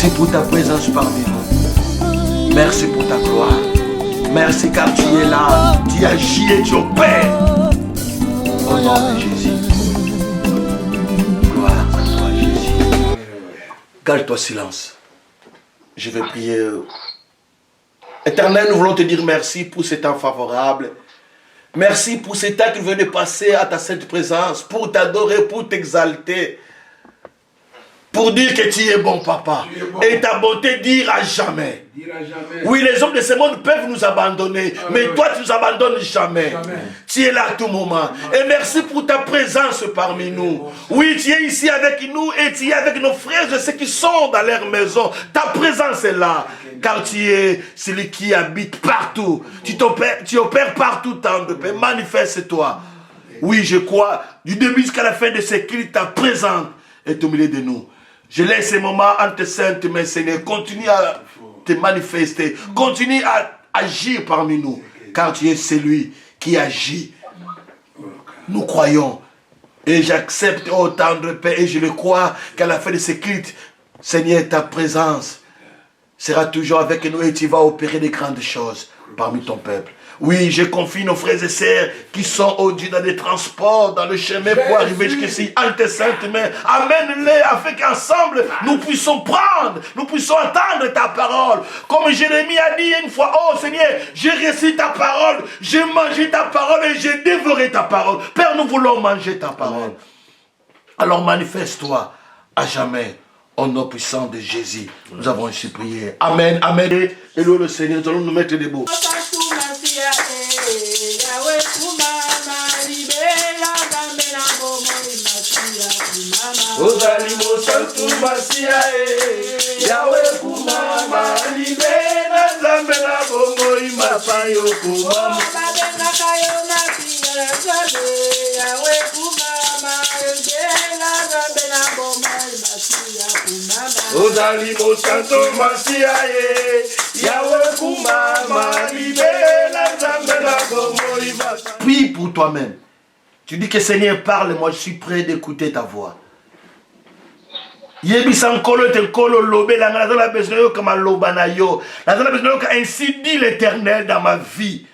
Merci pour ta présence parmi nous. Merci pour ta gloire. Merci car tu es là. Tu agis et tu opères. Au nom de Jésus. Gloire à toi, Jésus. Garde-toi silence. Je vais prier. Éternel, nous voulons te dire merci pour ce temps favorable. Merci pour ce temps que tu venais de passer à ta sainte présence, pour t'adorer, pour t'exalter, pour dire que tu es bon, papa. Et ta bonté dire à jamais. Oui, les hommes de ce monde peuvent nous abandonner, mais toi tu nous abandonnes jamais. Tu es là à tout moment. Et merci pour ta présence parmi nous. Oui, tu es ici avec nous et tu es avec nos frères, je sais qui sont dans leur maison. Ta présence est là, car tu es celui qui habite partout. Tu opères partout, tant de paix. Manifeste-toi. Oui, je crois, du début jusqu'à la fin de ce culte, ta présence est au milieu de nous. Je laisse ces moments entre tes saintes mains, Seigneur. Continue à te manifester. Continue à agir parmi nous. Car tu es celui qui agit. Nous croyons. Et j'accepte autant de paix. Et je le crois qu'à la fin de ce culte, Seigneur, ta présence sera toujours avec nous. Et tu vas opérer des grandes choses parmi ton peuple. Oui, je confie nos frères et sœurs qui sont aujourd'hui dans des transports, dans le chemin pour arriver jusqu'ici, en tes saintes mains. Amène-les afin qu'ensemble nous puissions prendre, nous puissions entendre ta parole. Comme Jérémie a dit une fois, oh Seigneur, j'ai reçu ta parole, j'ai mangé ta parole et j'ai dévoré ta parole. Père, nous voulons manger ta parole. Alors manifeste-toi à jamais. Au nom puissant de Jésus, nous avons ainsi prié. Amen, amen. Et louez le Seigneur, nous allons nous mettre debout. Ozali mosantu masia Yahweh kumama libena zambe na bongo imapayo kumama Yahweh kumama libena zambe na bongo imasia kumama Ozali mosantu masia Yahweh kumama libena zambe na bongo imasia. Prie pour toi-même. Tu dis que Seigneur parle, moi je suis prêt d'écouter ta voix. Ainsi dit l'Éternel dans ma vie.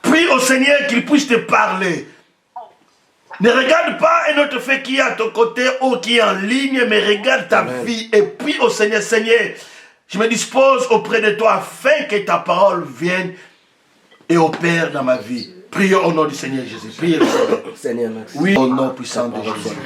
Prie au Seigneur qu'il puisse te parler. Ne regarde pas un autre fait qui est à ton côté ou qui est en ligne, mais regarde ta vie et prie au Seigneur. Seigneur, je me dispose auprès de toi afin que ta parole vienne et opère dans ma vie. Prions au nom du Seigneur Jésus. Priez le Seigneur. Oui, au nom puissant de Jésus.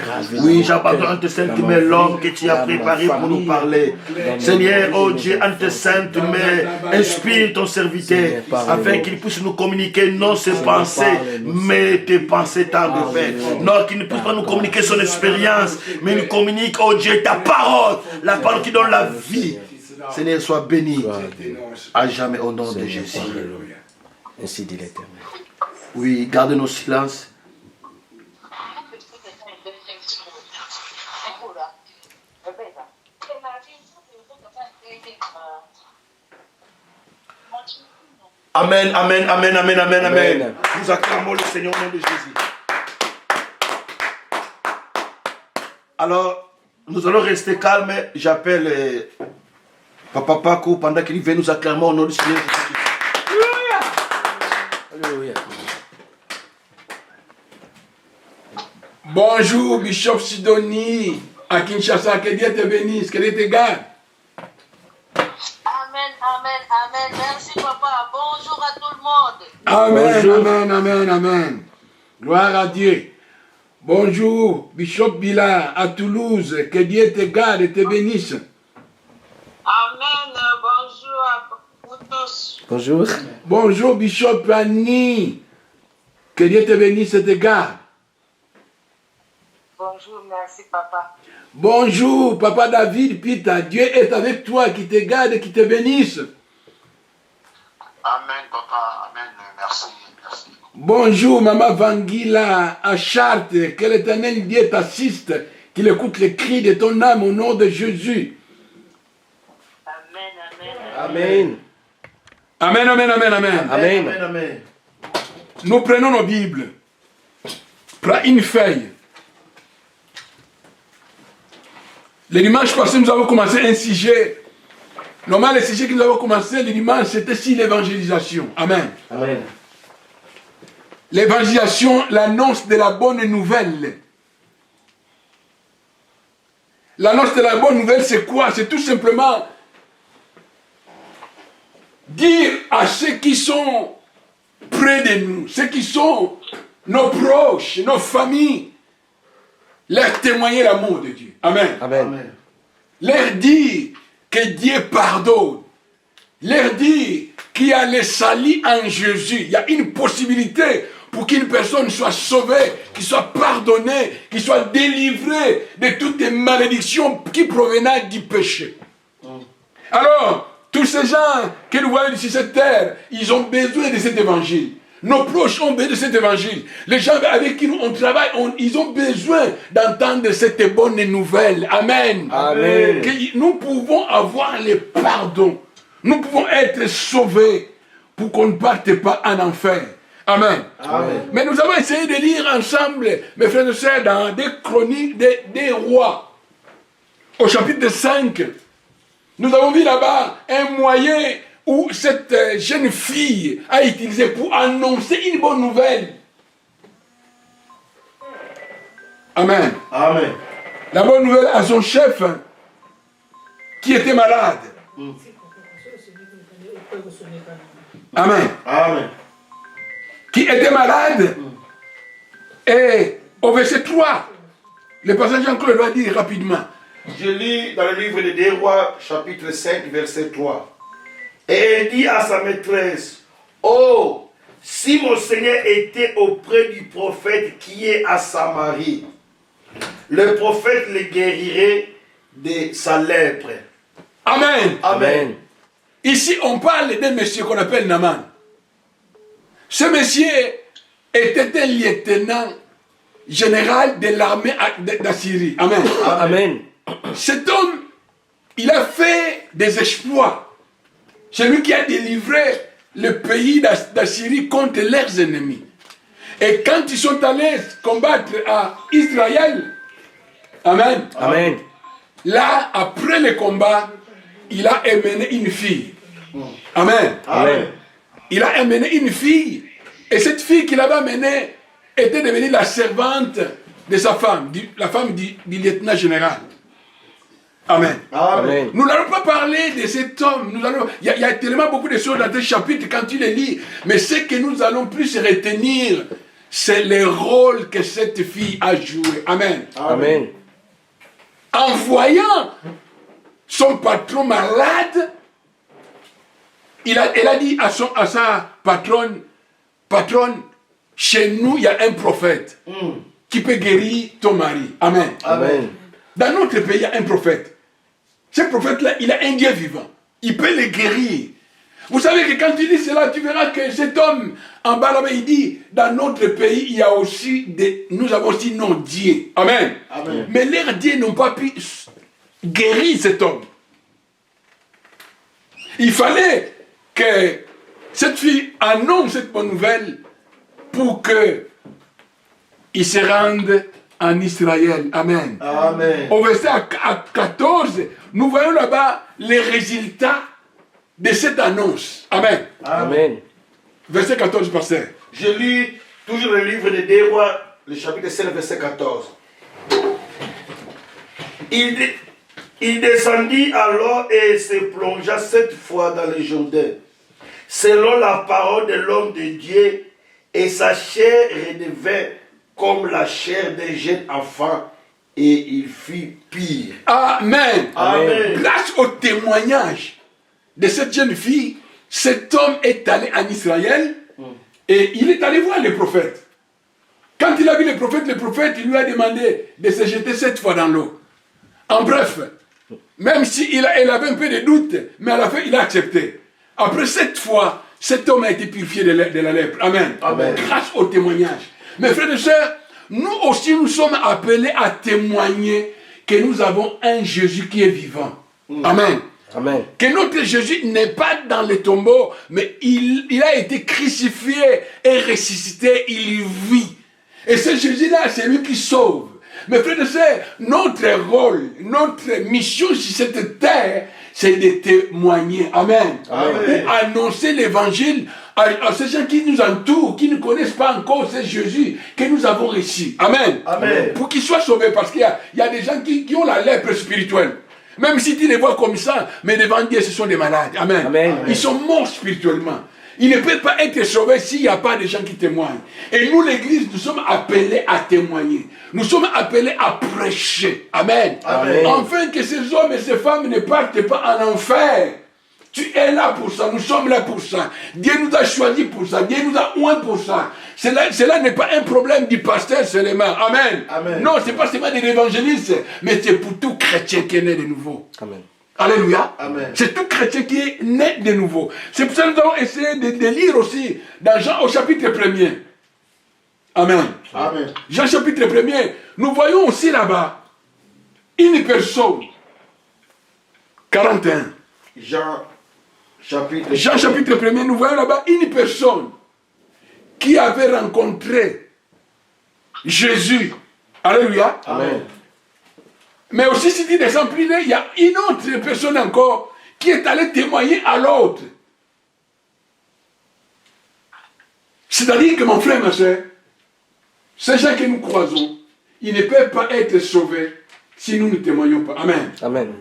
Oui, j'abandonne en tes saintes mains l'homme que tu as préparé pour nous parler. Seigneur, oh Dieu, en tes saintes mains, inspire ton serviteur afin qu'il puisse nous communiquer non ses pensées, mais tes pensées tendres de paix. Non, qu'il ne puisse pas nous communiquer son expérience, mais nous communique, oh Dieu, ta parole, la parole qui donne la vie. Seigneur, sois béni à jamais au nom de Jésus. Ainsi dit l'Éternel. Oui, gardez nos silences. Amen, amen, amen, amen, amen, amen. Nous acclamons le Seigneur au nom de Jésus. Alors, nous allons rester calmes. J'appelle Papa Paco pendant qu'il vient nous acclamer au nom du Seigneur Jésus. Alléluia. Bonjour, Bishop Sidonie, à Kinshasa, que Dieu te bénisse, que Dieu te garde. Amen, amen, amen. Merci, papa. Bonjour à tout le monde. Amen, bonjour. Amen, amen, amen. Gloire à Dieu. Bonjour, Bishop Bila, à Toulouse, que Dieu te garde et te bénisse. Amen. Bonjour à vous tous. Bonjour. Bonjour, Bishop Annie, que Dieu te bénisse et te garde. Bonjour, merci, papa. Bonjour, Papa David Pita, Dieu est avec toi, qui te garde et qui te bénisse. Amen, papa, amen, merci, merci. Bonjour, Maman Vanguila, à Chartres, que l'Éternel Dieu t'assiste, qu'il écoute les cris de ton âme au nom de Jésus. Amen, Amen. amen. Amen, amen, amen, amen. Amen. Amen. Amen. Nous prenons nos Bibles. Prends une feuille. Le dimanche passé, nous avons commencé un sujet. Normalement, le sujet que nous avons commencé le dimanche, c'était sur l'évangélisation. Amen. Amen. L'évangélisation, l'annonce de la bonne nouvelle. L'annonce de la bonne nouvelle, c'est quoi? C'est tout simplement dire à ceux qui sont près de nous, ceux qui sont nos proches, nos familles, leur témoigner l'amour de Dieu. Amen. Amen. Leur dire que Dieu pardonne. Leur dire qu'il y a le salut en Jésus. Il y a une possibilité pour qu'une personne soit sauvée, qu'il soit pardonné, qu'il soit délivré de toutes les malédictions qui provenaient du péché. Alors, tous ces gens que nous voyons sur cette terre, ils ont besoin de cet évangile. Nos proches ont besoin de cet évangile. Les gens avec qui on travaille, ils ont besoin d'entendre cette bonne nouvelle. Amen. Amen. Que nous pouvons avoir le pardon. Nous pouvons être sauvés pour qu'on ne parte pas en enfer. Amen. Amen. Mais nous avons essayé de lire ensemble, mes frères et sœurs, dans des chroniques des rois. Au chapitre 5, nous avons vu là-bas un moyen où cette jeune fille a utilisé pour annoncer une bonne nouvelle. Amen. Amen. La bonne nouvelle à son chef qui était malade. Amen. Amen. Qui était malade. Et au verset 3, le passage encore le doit dire rapidement. Je lis dans le livre des Rois, chapitre 5, verset 3. Et elle dit à sa maîtresse, oh, si mon Seigneur était auprès du prophète qui est à Samarie, le prophète le guérirait de sa lèpre. Amen. Amen. Ici, on parle d'un monsieur qu'on appelle Naaman. Ce monsieur était un lieutenant général de l'armée d'Assyrie. Amen. Amen. Cet homme, il a fait des exploits. C'est lui qui a délivré le pays d'Assyrie contre leurs ennemis. Et quand ils sont allés combattre à Israël, amen. Amen. Là, après le combat, il a amené une fille. Amen. Amen. Il a amené une fille. Et cette fille qu'il avait amenée était devenue la servante de sa femme, la femme du lieutenant général. Amen. Amen. Nous n'allons pas parler de cet homme. Il y a tellement beaucoup de choses dans ce chapitre quand tu les lis. Mais ce que nous allons plus retenir, c'est le rôle que cette fille a joué. Amen. Amen. En voyant son patron malade, elle a dit à sa patronne, chez nous, il y a un prophète qui peut guérir ton mari. Amen. Amen. Dans notre pays, il y a un prophète. Ce prophète-là, il a un Dieu vivant. Il peut le guérir. Vous savez que quand tu lis cela, tu verras que cet homme, en bas là-bas, il dit, dans notre pays, il y a aussi nous avons aussi nos dieux. Amen. Amen. Mais leurs dieux n'ont pas pu guérir cet homme. Il fallait que cette fille annonce cette bonne nouvelle pour qu'il se rende en Israël. Amen. Amen. Au verset 14, nous voyons là-bas les résultats de cette annonce. Amen. Amen. Verset 14, pasteur. Je lis toujours le livre des Rois, le chapitre 5, verset 14. Il descendit alors et se plongea 7 fois dans le Jourdain, selon la parole de l'homme de Dieu, et sa chair redevint comme la chair d'un jeune enfant, et il fit pire. Amen. Amen. Grâce au témoignage de cette jeune fille, cet homme est allé en Israël et il est allé voir le prophète. Quand il a vu le prophète il lui a demandé de se jeter 7 fois dans l'eau. En bref, même s'il avait un peu de doute, mais à la fin il a accepté. Après 7 fois, cet homme a été purifié de la lèpre. Amen. Amen. Grâce au témoignage. Mes frères et sœurs, nous aussi nous sommes appelés à témoigner que nous avons un Jésus qui est vivant. Amen. Amen. Que notre Jésus n'est pas dans les tombeaux, mais il a été crucifié et ressuscité, il vit. Et ce Jésus-là, c'est lui qui sauve. Mes frères et sœurs, notre rôle, notre mission sur cette terre, c'est de témoigner. Amen. Amen. Pour annoncer l'évangile à ces gens qui nous entourent, qui ne connaissent pas encore ce Jésus que nous avons reçu. Amen. Amen. Pour qu'ils soient sauvés, parce qu'il y a des gens qui ont la lèpre spirituelle. Même si tu les vois comme ça, mais devant Dieu, ce sont des malades. Amen. Amen. Ils sont morts spirituellement. Ils ne peuvent pas être sauvés s'il n'y a pas de gens qui témoignent. Et nous, l'Église, nous sommes appelés à témoigner. Nous sommes appelés à prêcher. Amen. Amen. Afin que ces hommes et ces femmes ne partent pas en enfer. Tu es là pour ça, nous sommes là pour ça. Dieu nous a choisis pour ça, Dieu nous a oint pour ça. Cela n'est pas un problème du pasteur seulement. Amen. Amen. Non, ce n'est pas seulement de l'évangéliste, mais c'est pour tout chrétien qui est né de nouveau. Amen. Alléluia. Amen. C'est tout chrétien qui est né de nouveau. C'est pour ça que nous allons essayer de lire aussi dans Jean au chapitre 1er. Amen. Amen. Jean chapitre 1er, nous voyons aussi là-bas une personne. 41. Jean chapitre 1er, nous voyons là-bas une personne qui avait rencontré Jésus. Alléluia. Amen. Mais aussi, si tu descends plus loin, il y a une autre personne encore qui est allée témoigner à l'autre. C'est-à-dire que mon frère, ma soeur, ces gens que nous croisons, ils ne peuvent pas être sauvés si nous ne témoignons pas. Amen. Amen.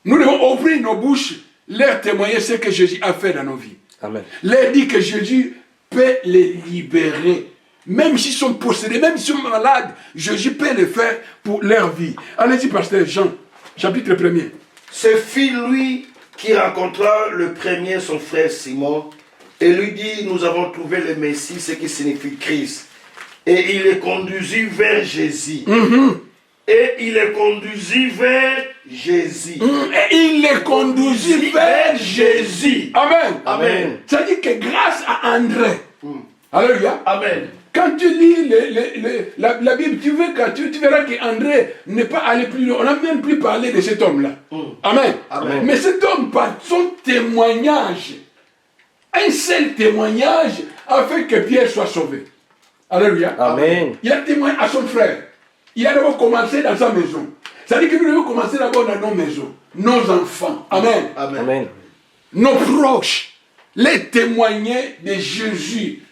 Nous devons ouvrir nos bouches, leur témoigner ce que Jésus a fait dans nos vies. Amen. Leur dire que Jésus peut les libérer. Même s'ils sont possédés, même s'ils sont malades, Jésus peut le faire pour leur vie. Allez-y, pasteur Jean, chapitre 1er. Ce fut lui qui rencontra le premier son frère Simon et lui dit, nous avons trouvé le Messie, ce qui signifie Christ. Et il les conduisit vers Jésus. Et il les conduisit vers Jésus. Et il les conduisit vers Jésus. Amen. Amen. C'est-à-dire que grâce à André, alléluia, Amen. quand tu lis la Bible, tu verras qu'André n'est pas allé plus loin. On n'a même plus parlé de cet homme-là. Amen. Amen. Mais cet homme, par son témoignage, un seul témoignage a fait que Pierre soit sauvé. Alléluia. Amen. Il a témoigné à son frère. Il a d'abord commencé dans sa maison. C'est-à-dire que nous devons commencer d'abord dans nos maisons, nos enfants. Amen. Amen. Amen. Nos proches, les témoigner de Jésus.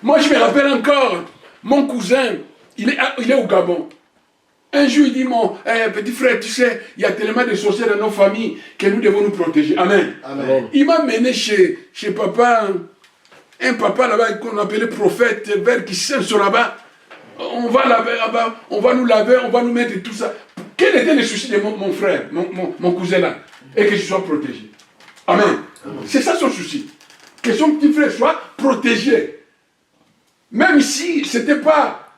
Moi, je me rappelle encore, mon cousin, il est au Gabon. Un jour, il dit, mon petit frère, tu sais, il y a tellement de sorciers dans nos familles que nous devons nous protéger. Amen. Amen. Il m'a mené chez papa, un papa là-bas qu'on appelait prophète, vers qui s'est sur là-bas. On va laver là-bas, on va nous laver, on va nous mettre tout ça. Quel était le souci de mon frère, mon cousin là? Et que je sois protégé. Amen. C'est ça son souci. Que son petit frère soit protégé. Même si ce n'était pas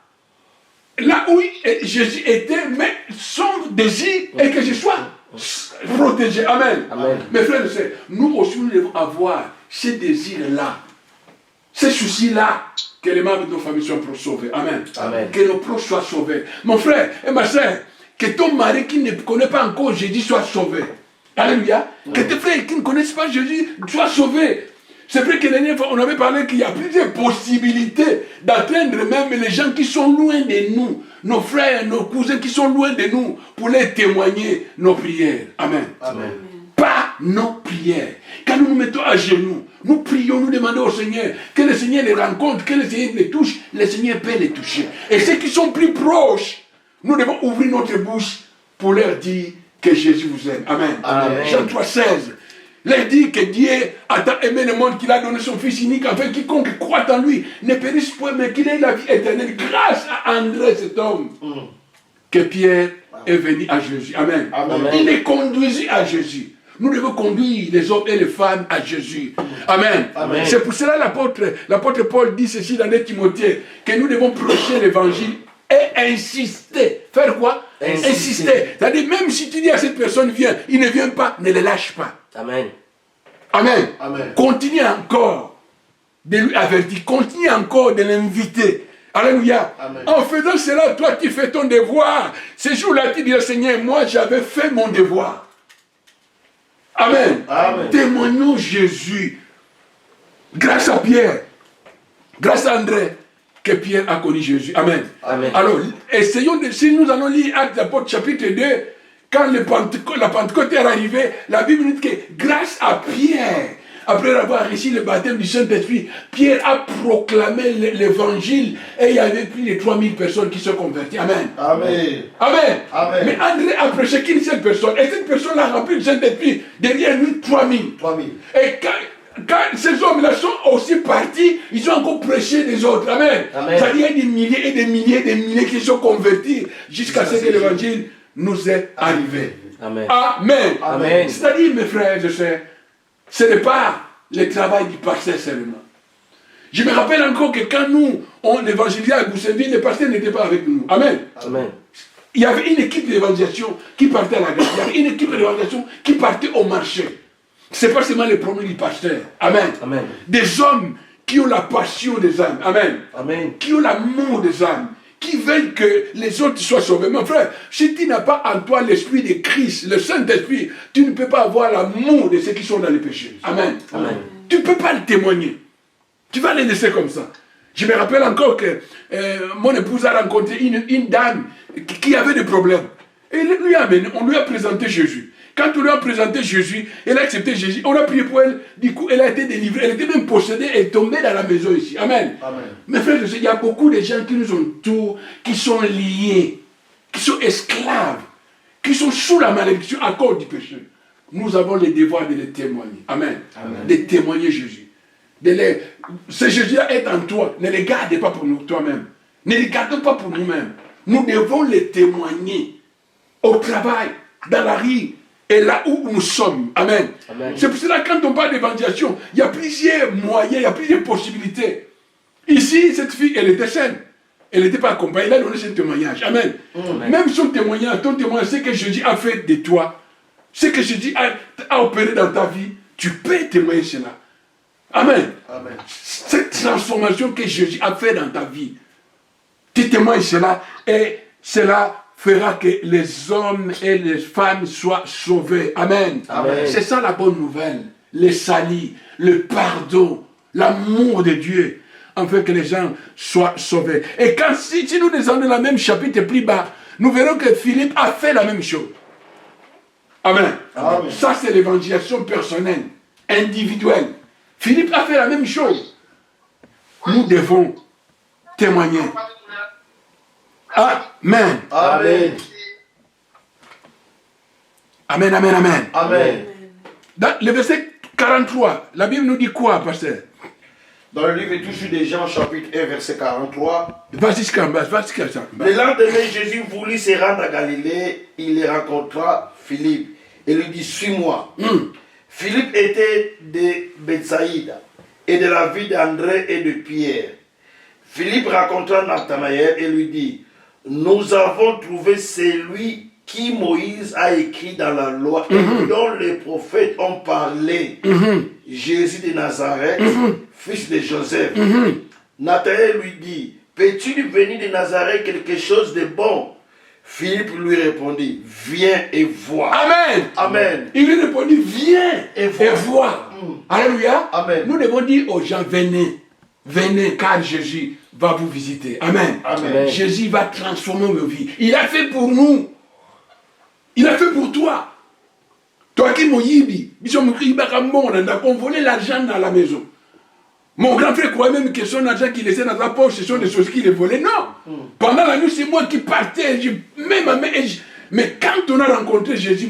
là où Jésus était, mais son désir est que je sois protégé. Amen. Amen. Mes frères et sœurs, nous aussi nous devons avoir ces désirs-là, ces soucis-là, que les membres de nos familles soient sauvés. Amen. Amen. Que nos proches soient sauvés. Mon frère et ma sœur, que ton mari qui ne connaît pas encore Jésus soit sauvé. Alléluia. Que tes frères qui ne connaissent pas Jésus soient sauvés. C'est vrai que la dernière fois, on avait parlé qu'il y a plusieurs possibilités d'atteindre même les gens qui sont loin de nous, nos frères, nos cousins qui sont loin de nous, pour les témoigner nos prières. Amen. Amen. Pas nos prières. Quand nous nous mettons à genoux, nous prions, nous demandons au Seigneur que le Seigneur les rencontre, que le Seigneur les touche, le Seigneur peut les toucher. Et ceux qui sont plus proches, nous devons ouvrir notre bouche pour leur dire que Jésus vous aime. Amen. Amen. Jean 3,16. Leur dit que Dieu a tant aimé le monde qu'il a donné son Fils unique, afin quiconque croit en lui ne périsse point, mais qu'il ait la vie éternelle. Grâce à André, cet homme, que Pierre est venu à Jésus. Amen. Amen. Il est conduit à Jésus. Nous devons conduire les hommes et les femmes à Jésus. Amen. Amen. C'est pour cela l'apôtre Paul dit ceci dans les Timothée, que nous devons prêcher l'évangile et insister. Faire quoi? Insister. C'est-à-dire, même si tu dis à cette personne, viens, il ne vient pas, ne le lâche pas. Amen. Amen. Amen. Continue encore de lui avertir, continue encore de l'inviter. Alléluia. Amen. En faisant cela, toi tu fais ton devoir. Ce jour-là, tu dis au Seigneur, moi j'avais fait mon devoir. Amen. Amen. Témoignons Jésus. Grâce à Pierre, grâce à André, que Pierre a connu Jésus. Amen. Amen. Alors, essayons de, si nous allons lire Actes d'Apôtres chapitre 2, quand la Pentecôte est arrivée, la Bible dit que grâce à Pierre, après avoir reçu le baptême du Saint-Esprit, Pierre a proclamé l'évangile et il y avait plus de 3000 personnes qui se converties. Amen. Amen. Amen. Amen. Mais André a prêché qu'une seule personne. Et cette personne a rempli le Saint-Esprit. Derrière lui, 3000. 3000. Et quand ces hommes-là sont aussi partis, ils ont encore prêché des autres. Amen. Amen. C'est-à-dire des milliers et des milliers et des milliers qui sont convertis jusqu'à ce que l'évangile nous est arrivé. Amen. Amen. Amen. C'est-à-dire, mes frères et sœurs, ce n'est pas le travail du pasteur seulement. Je me rappelle encore que quand nous, on évangélisait à Goussainville, le pasteur n'était pas avec nous. Amen. Amen. Il y avait une équipe d'évangélisation qui partait à la gare. Il y avait une équipe d'évangélisation qui partait au marché. Ce n'est pas seulement les problèmes du pasteur. Amen. Amen. Des hommes qui ont la passion des âmes. Amen. Amen. Qui ont l'amour des âmes. Qui veulent que les autres soient sauvés. Mon frère, si tu n'as pas en toi l'esprit de Christ, le Saint-Esprit, tu ne peux pas avoir l'amour de ceux qui sont dans les péchés. Amen. Amen. Tu ne peux pas le témoigner. Tu vas les laisser comme ça. Je me rappelle encore que mon épouse a rencontré une dame qui avait des problèmes. Et on lui a présenté Jésus. Quand on lui a présenté Jésus, elle a accepté Jésus. On a prié pour elle. Du coup, elle a été délivrée. Elle était même possédée et tombée dans la maison ici. Amen. Amen. Mes frères, il y a beaucoup de gens qui nous entourent, qui sont liés, qui sont esclaves, qui sont sous la malédiction à cause du péché. Nous avons le devoir de les témoigner. Amen. Amen. De témoigner Jésus. Ce Jésus-là est en toi. Ne le garde pas pour nous, toi-même. Ne le garde pas pour nous-mêmes. Nous devons les témoigner au travail, dans la rue et là où nous sommes. Amen. Amen. C'est pour cela que quand on parle d'évangélisation, il y a plusieurs moyens, il y a plusieurs possibilités. Ici, cette fille, elle était saine. Elle n'était pas accompagnée. Elle a donné son témoignage. Amen. Amen. Même son témoignage, ton témoignage, c'est que Jésus a fait de toi. Ce que Jésus a opéré dans ta vie, tu peux témoigner cela. Amen. Amen. Cette transformation que Jésus a fait dans ta vie, tu témoignes cela et cela fera que les hommes et les femmes soient sauvés. Amen. Amen. C'est ça la bonne nouvelle. Le salut, le pardon, l'amour de Dieu, afin que les gens soient sauvés. Et quand si nous descendons dans le même chapitre plus bas, nous verrons que Philippe a fait la même chose. Amen. Amen. Ça, c'est l'évangélisation personnelle, individuelle. Philippe a fait la même chose. Nous devons témoigner. Amen. Amen. Amen, amen, amen. Amen. Dans le verset 43, la Bible nous dit quoi, pasteur? Dans le livre toujours de Jean, chapitre 1, verset 43. Vas-y, vas-y. Le lendemain, Jésus voulut se rendre à Galilée. Il y rencontra Philippe et lui dit, suis-moi. Philippe était de Bethsaïda et de la ville d'André et de Pierre. Philippe rencontra Nathanaël et lui dit, nous avons trouvé celui qui Moïse a écrit dans la loi et dont les prophètes ont parlé. Jésus de Nazareth, fils de Joseph. Nathanaël lui dit, peux-tu venir de Nazareth quelque chose de bon? Philippe lui répondit, viens et vois. Amen. Amen. Il lui répondit, viens et vois. Alléluia. Amen. Nous devons dire aux gens, venez. Venez, car Jésus va vous visiter. Amen. Amen. Jésus va transformer nos vies. Il a fait pour nous. Il a fait pour toi. Toi qui m'as dit, on volait l'argent dans la maison. Mon grand frère croyait même que son argent qu'il laissait dans sa poche, ce sont des choses qu'il volait. Non. Pendant la nuit, c'est moi qui partais. Mais quand on a rencontré Jésus,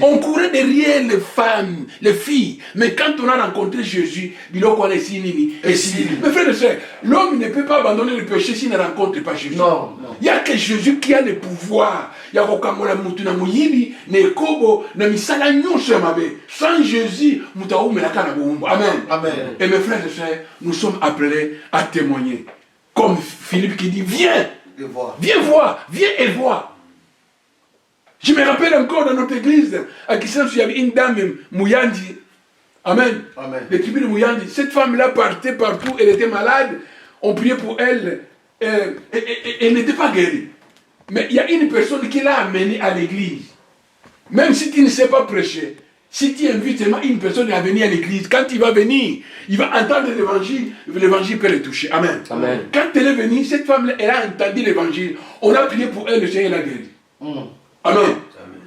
on courait derrière les femmes, les filles. Mais quand on a rencontré Jésus, mes frères et sœurs, l'homme ne peut pas abandonner le péché s'il ne rencontre pas Jésus. Non. Il n'y a que Jésus qui a le pouvoir. Sans Jésus, Amen. Amen. Et mes frères et sœurs, nous sommes appelés à témoigner. Comme Philippe qui dit, viens. Viens voir, viens et vois. Je me rappelle encore dans notre église, à Kissan, il y avait une dame, Mouyandi. Amen. Amen. Le tribut de Mouyandi. Cette femme-là partait partout, elle était malade. On priait pour elle. Elle n'était pas guérie. Mais il y a une personne qui l'a amenée à l'église. Même si tu ne sais pas prêcher, Si tu invites seulement une personne à venir à l'église, quand il va venir, il va entendre l'évangile peut le toucher. Amen. Amen. Quand elle est venue, cette femme, elle a entendu l'évangile. On a prié pour elle, le Seigneur l'a guéri. Amen.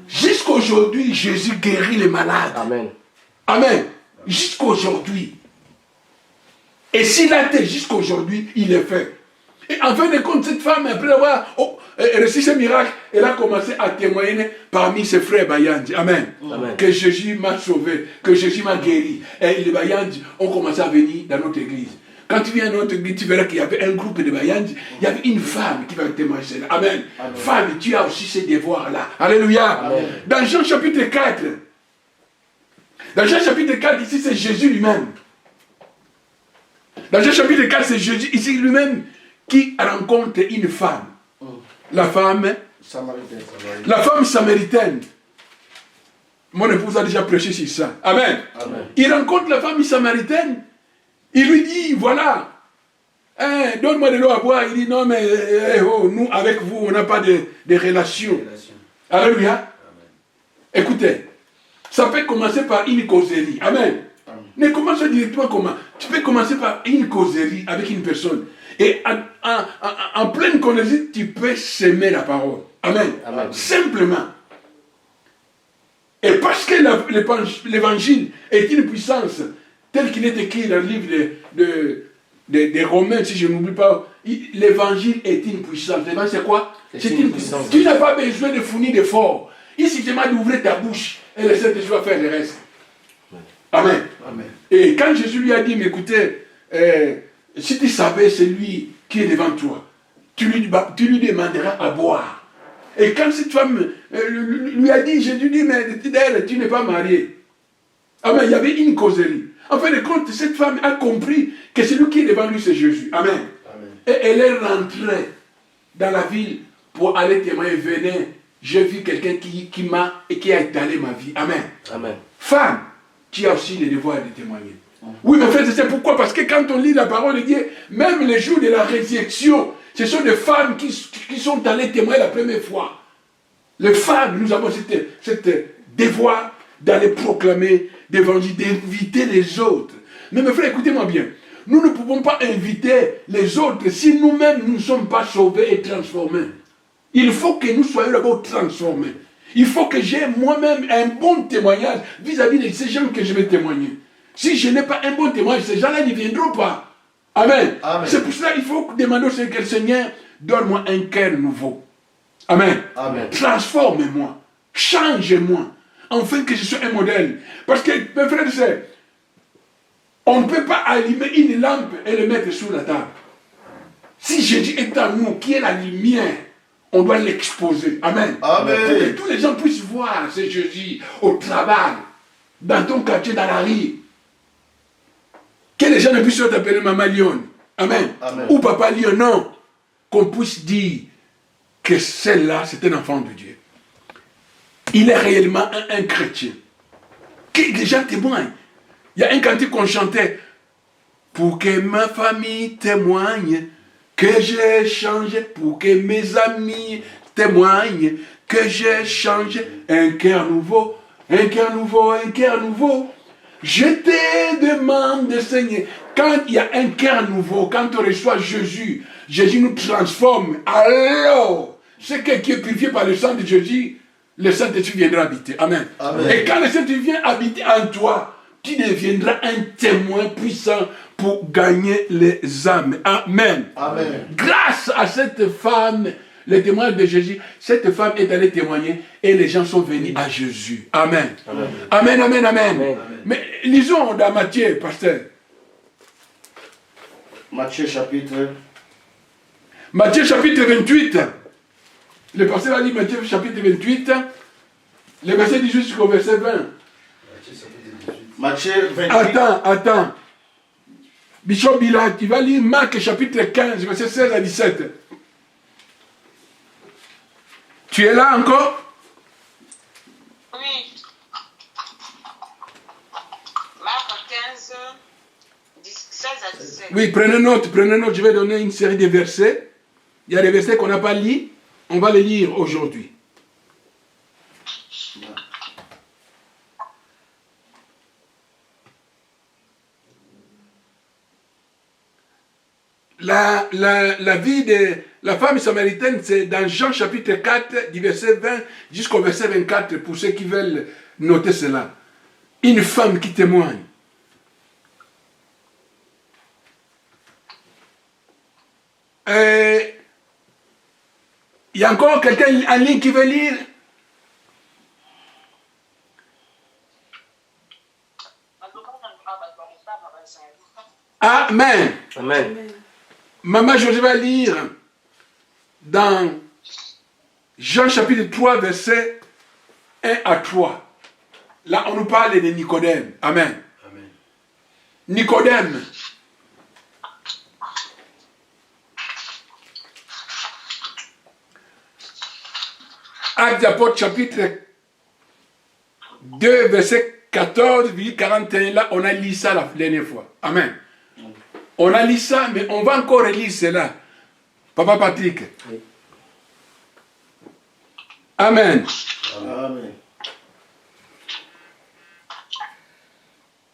Jusqu'à aujourd'hui, Jésus guérit les malades. Amen. Amen. Jusqu'à aujourd'hui. Et s'il a été jusqu'à aujourd'hui, il est fait. Et en fin de compte, cette femme, après avoir reçu ce miracle, elle a commencé à témoigner parmi ses frères Bayandi. Amen. Amen. Que Jésus m'a sauvé, que Jésus m'a guéri. Et les Bayandi ont commencé à venir dans notre église. Quand tu viens dans notre église, tu verras qu'il y avait un groupe de Bayandi, il y avait une femme qui va témoigner. Amen. Amen. Femme, tu as aussi ces devoirs-là. Alléluia. Amen. Dans Jean chapitre 4, ici c'est Jésus lui-même. Dans Jean chapitre 4, c'est Jésus ici lui-même qui rencontre une femme. La femme samaritaine. Mon épouse a déjà prêché sur ça. Amen. Amen. Il rencontre la femme samaritaine. Il lui dit, voilà, donne-moi de l'eau à boire. Il dit, non, mais nous, avec vous, on n'a pas de relation. Alléluia. Écoutez, ça peut commencer par une causerie. Amen. Mais commence directement comment? Tu peux commencer par une causerie avec une personne. Et en pleine connaissance, tu peux s'aimer la parole. Amen. Amen. Simplement. Et parce que l'évangile est une puissance, tel qu'il est écrit dans le livre des Romains, si je n'oublie pas, l'évangile est une puissance. L'évangile c'est quoi? C'est une puissance. Tu n'as pas besoin de fournir d'efforts. Il suffit d'ouvrir ta bouche et le Saint-Esprit va faire le reste. Amen. Amen. Et quand Jésus lui a dit, mais écoutez, si tu savais celui qui est devant toi, tu lui demanderas à boire. Et quand cette femme lui a dit, Jésus dit, mais tu n'es pas marié. Amen. Il y avait une causerie. En fin de compte, cette femme a compris que celui qui est devant lui, c'est Jésus. Amen. Amen. Et elle est rentrée dans la ville pour aller témoigner. Venez, j'ai vu quelqu'un qui a étalé ma vie. Amen. Amen. Femme, tu as aussi le devoir de témoigner. Oui, mais frère, c'est pourquoi? Parce que quand on lit la parole de Dieu, même les jours de la résurrection, ce sont des femmes qui sont allées témoigner la première fois. Les femmes, nous avons cette devoir d'aller proclamer l'évangile, d'inviter les autres. Mais mes frères, écoutez-moi bien. Nous ne pouvons pas inviter les autres si nous-mêmes nous ne sommes pas sauvés et transformés. Il faut que nous soyons d'abord transformés. Il faut que j'ai moi-même un bon témoignage vis-à-vis de ces gens que je vais témoigner. Si je n'ai pas un bon témoignage, ces gens-là ne viendront pas. Amen. Amen. C'est pour cela qu'il faut demander au Seigneur que le Seigneur donne-moi un cœur nouveau. Amen. Amen. Transforme-moi. Change-moi. Afin que je sois un modèle. Parce que, mes frères et sœurs, on ne peut pas allumer une lampe et le mettre sous la table. Si Jésus est en nous, qui est la lumière, on doit l'exposer. Amen. Amen. Pour que tous les gens puissent voir ce Jésus au travail, dans ton quartier, dans la rue. Que les gens ne puissent pas t'appeler Maman Lyon. Amen. Amen. Ou Papa Lyon, non. Qu'on puisse dire que celle-là, c'est un enfant de Dieu. Il est réellement un chrétien. Que les gens témoignent. Il y a un cantique qu'on chantait. Pour que ma famille témoigne que j'ai changé. Pour que mes amis témoignent que j'ai changé. Un cœur nouveau, un cœur nouveau, un cœur nouveau. Je te demande, Seigneur, quand il y a un cœur nouveau, quand on reçoit Jésus, Jésus nous transforme. Alors, ce qui est purifié par le sang de Jésus, le Saint-Esprit viendra habiter. Amen. Amen. Et quand le Saint-Esprit vient habiter en toi, tu deviendras un témoin puissant pour gagner les âmes. Amen. Amen. Grâce à cette femme, le témoignage de Jésus, cette femme est allée témoigner et les gens sont venus à Jésus. Amen. Amen, amen, amen. Amen. Amen. Mais lisons dans Matthieu, pasteur. Matthieu chapitre 28. Le pasteur a dit Matthieu chapitre 28, le verset 18 jusqu'au verset 20. Matthieu 28. Attends. Bishop Bila, tu vas lire Marc chapitre 15, verset 16 à 17. Tu es là encore? Oui. Marc 15, 16 à 17. Oui, prenez note. Je vais donner une série de versets. Il y a des versets qu'on n'a pas lus. On va les lire aujourd'hui. la vie de la femme samaritaine, c'est dans Jean chapitre 4, du verset 20 jusqu'au verset 24, pour ceux qui veulent noter cela. Une femme qui témoigne. Il y a encore quelqu'un en ligne qui veut lire? Amen. Amen. Maman, je vais lire dans Jean chapitre 3, verset 1 à 3. Là, on nous parle de Nicodème. Amen. Amen. Nicodème. Actes des Apôtres, chapitre 2, verset 14, 41. Là, on a lu ça la dernière fois. Amen. On a lu ça, mais on va encore lire cela. Papa Patrick. Oui. Amen. Amen.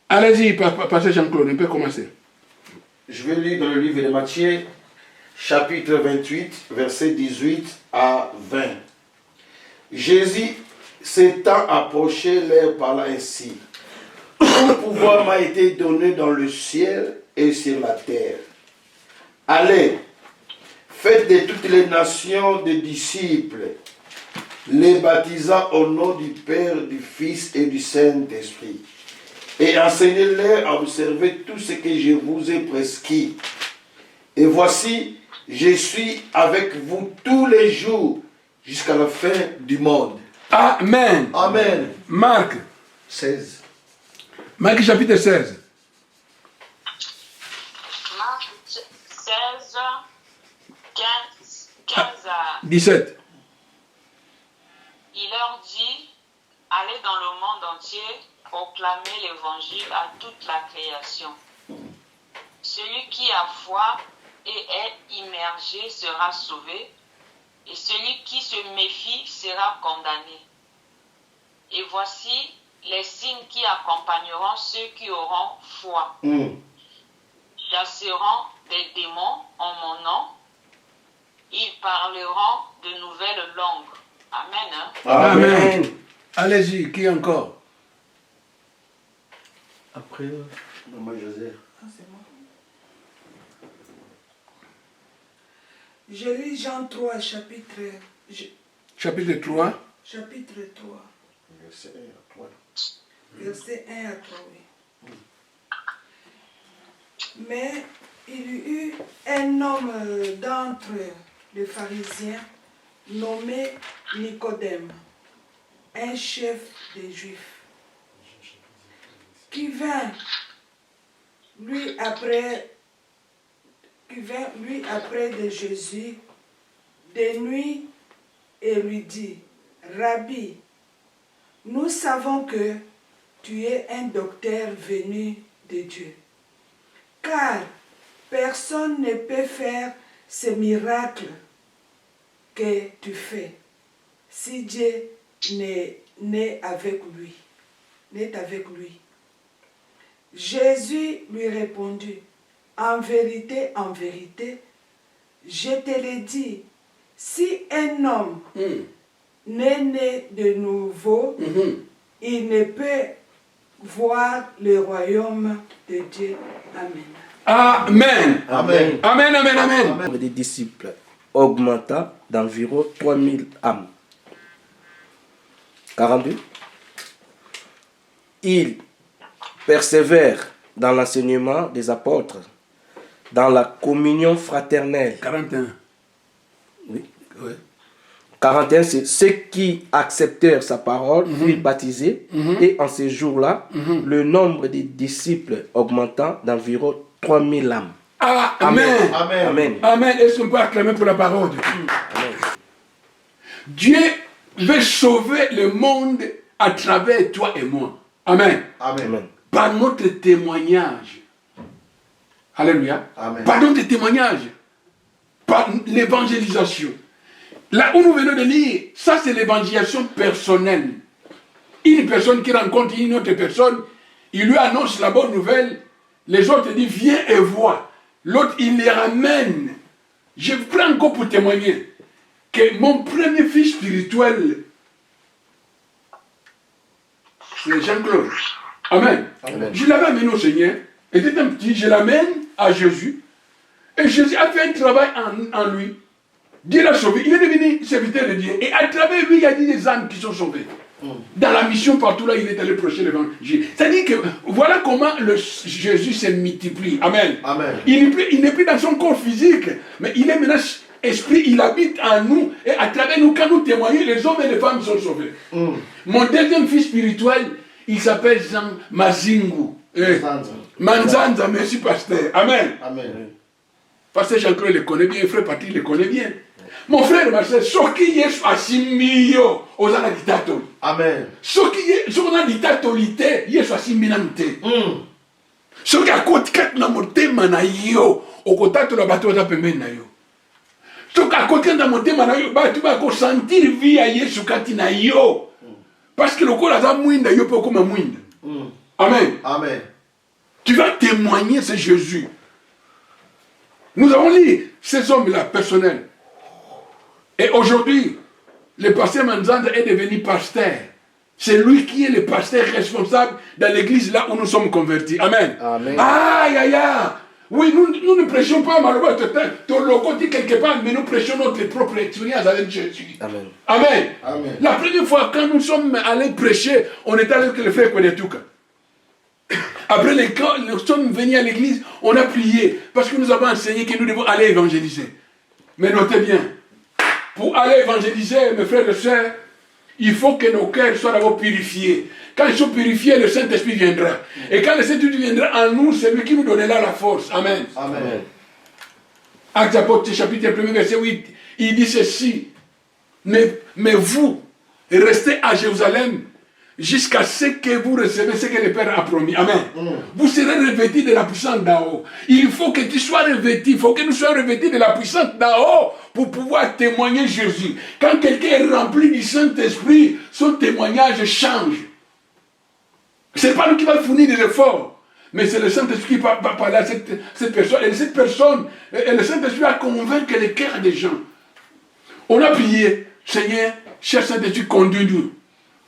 Allez-y, Pasteur Jean-Claude, on peut commencer. Je vais lire dans le livre de Matthieu, chapitre 28, verset 18 à 20. Jésus s'étant approché, leur parla ainsi. Tout pouvoir m'a été donné dans le ciel et sur la terre. Allez, faites de toutes les nations des disciples, les baptisant au nom du Père, du Fils et du Saint-Esprit, et enseignez-leur à observer tout ce que je vous ai prescrit. Et voici, je suis avec vous tous les jours jusqu'à la fin du monde. Amen. Amen. Marc. 16. Marc chapitre 16. Marc 16, 15 à 17. Il leur dit, allez dans le monde entier, proclamer l'évangile à toute la création. Celui qui a foi et est immergé sera sauvé, et celui qui se méfie sera condamné. Et voici les signes qui accompagneront ceux qui auront foi. Chasseront des démons en mon nom, ils parleront de nouvelles langues. Amen. Hein? Amen. Allez-y, qui encore? Après, Maman Joseph. Ah, c'est moi. Je lis Jean 3, chapitre 3. Chapitre 3, Verset 1 à 3. verset 1 à 3, oui. Mais il y eut un homme d'entre les pharisiens nommé Nicodème, un chef des Juifs, qui vint lui après de Jésus de nuit et lui dit, Rabbi, nous savons que tu es un docteur venu de Dieu, car personne ne peut faire ces miracles que tu fais si Dieu n'est avec lui. Jésus lui répondit, en vérité, je te le dis, si un homme n'est né de nouveau, il ne peut voir le royaume de Dieu. Amen. Amen. Amen. Amen, amen, amen. Le nombre des disciples augmenta d'environ 3000 âmes. 42. Ils persévèrent dans l'enseignement des apôtres, dans la communion fraternelle. 41. Oui. Oui. 41, c'est ceux qui acceptèrent sa parole, furent baptisés, et en ces jours-là, le nombre des disciples augmentant d'environ 3000 âmes. Amen. Amen. Amen. Amen. Est-ce qu'on peut acclamer pour la parole de Dieu? Amen. Dieu veut sauver le monde à travers toi et moi. Amen. Amen. Amen. Par notre témoignage. Alléluia. Amen. Par notre témoignage. Par l'évangélisation. Là où nous venons de lire, ça c'est l'évangélisation personnelle. Une personne qui rencontre une autre personne, il lui annonce la bonne nouvelle, les autres disent viens et vois. L'autre, il les ramène. Je prends encore pour témoigner que mon premier fils spirituel, c'est Jean-Claude. Amen. Amen. Je l'avais amené au Seigneur. Il était un petit, je l'amène à Jésus. Et Jésus a fait un travail en lui. Dieu l'a sauvé. Il est devenu serviteur de Dieu. Et à travers lui, il y a des âmes qui sont sauvées. Dans la mission, partout là, il est allé prêcher l'évangile. C'est-à-dire que voilà comment Jésus se multiplie. Amen. Amen. Il n'est plus dans son corps physique, mais il est maintenant esprit, il habite en nous. Et à travers nous, quand nous témoignons, les hommes et les femmes sont sauvés. Mon deuxième fils spirituel, il s'appelle Jean Mazingu. Manzanza, merci pasteur. Amen. Amen. Pasteur Jean-Claude le connaît bien, frère Patrick le connaît bien. Mon frère Marcel, ce qui est assimilio aux anaditato. Amen. Ce qui est sur l'anaditatolité, il est assimilante. Ce qui a côté na motema na yo, au contact la bateau za pembeni na yo. Ce qui a côté na motema na yo, tu vas sentir vie à Yesu kati na yo. Parce que le corps a mwinda yo peut comme mwinda. Amen. Amen. Tu vas témoigner, c'est Jésus. Nous avons lu ces hommes-là, personnels. Et aujourd'hui, le pasteur Manzanda est devenu pasteur. C'est lui qui est le pasteur responsable dans l'église là où nous sommes convertis. Amen. Amen. Aïe, aïe, aïe. Oui, nous ne prêchons pas malheureusement ton logo dit quelque part, mais nous prêchons notre propre expérience avec Jésus. Amen. Amen. Amen. La première fois, quand nous sommes allés prêcher, on était avec le frère Kwenetuka. Après, quand nous sommes venus à l'église, on a prié parce que nous avons enseigné que nous devons aller évangéliser. Mais notez bien, pour aller évangéliser, mes frères et sœurs, il faut que nos cœurs soient d'abord purifiés. Quand ils sont purifiés, le Saint-Esprit viendra. Et quand le Saint-Esprit viendra en nous, c'est lui qui nous donnera la force. Amen. Amen. Actes apôtres, chapitre 1, verset 8, il dit ceci. Mais vous, restez à Jérusalem jusqu'à ce que vous recevez ce que le Père a promis. Amen. Vous serez revêtis de la puissance d'en haut. Il faut que tu sois revêti, il faut que nous soyons revêtis de la puissance d'en haut pour pouvoir témoigner Jésus. Quand quelqu'un est rempli du Saint-Esprit, son témoignage change. Ce n'est pas nous qui va fournir des efforts, mais c'est le Saint-Esprit qui va parler à cette personne. Et cette personne, et le Saint-Esprit va convaincre les cœurs des gens. On a prié, Seigneur, cher Saint-Esprit, conduis-nous.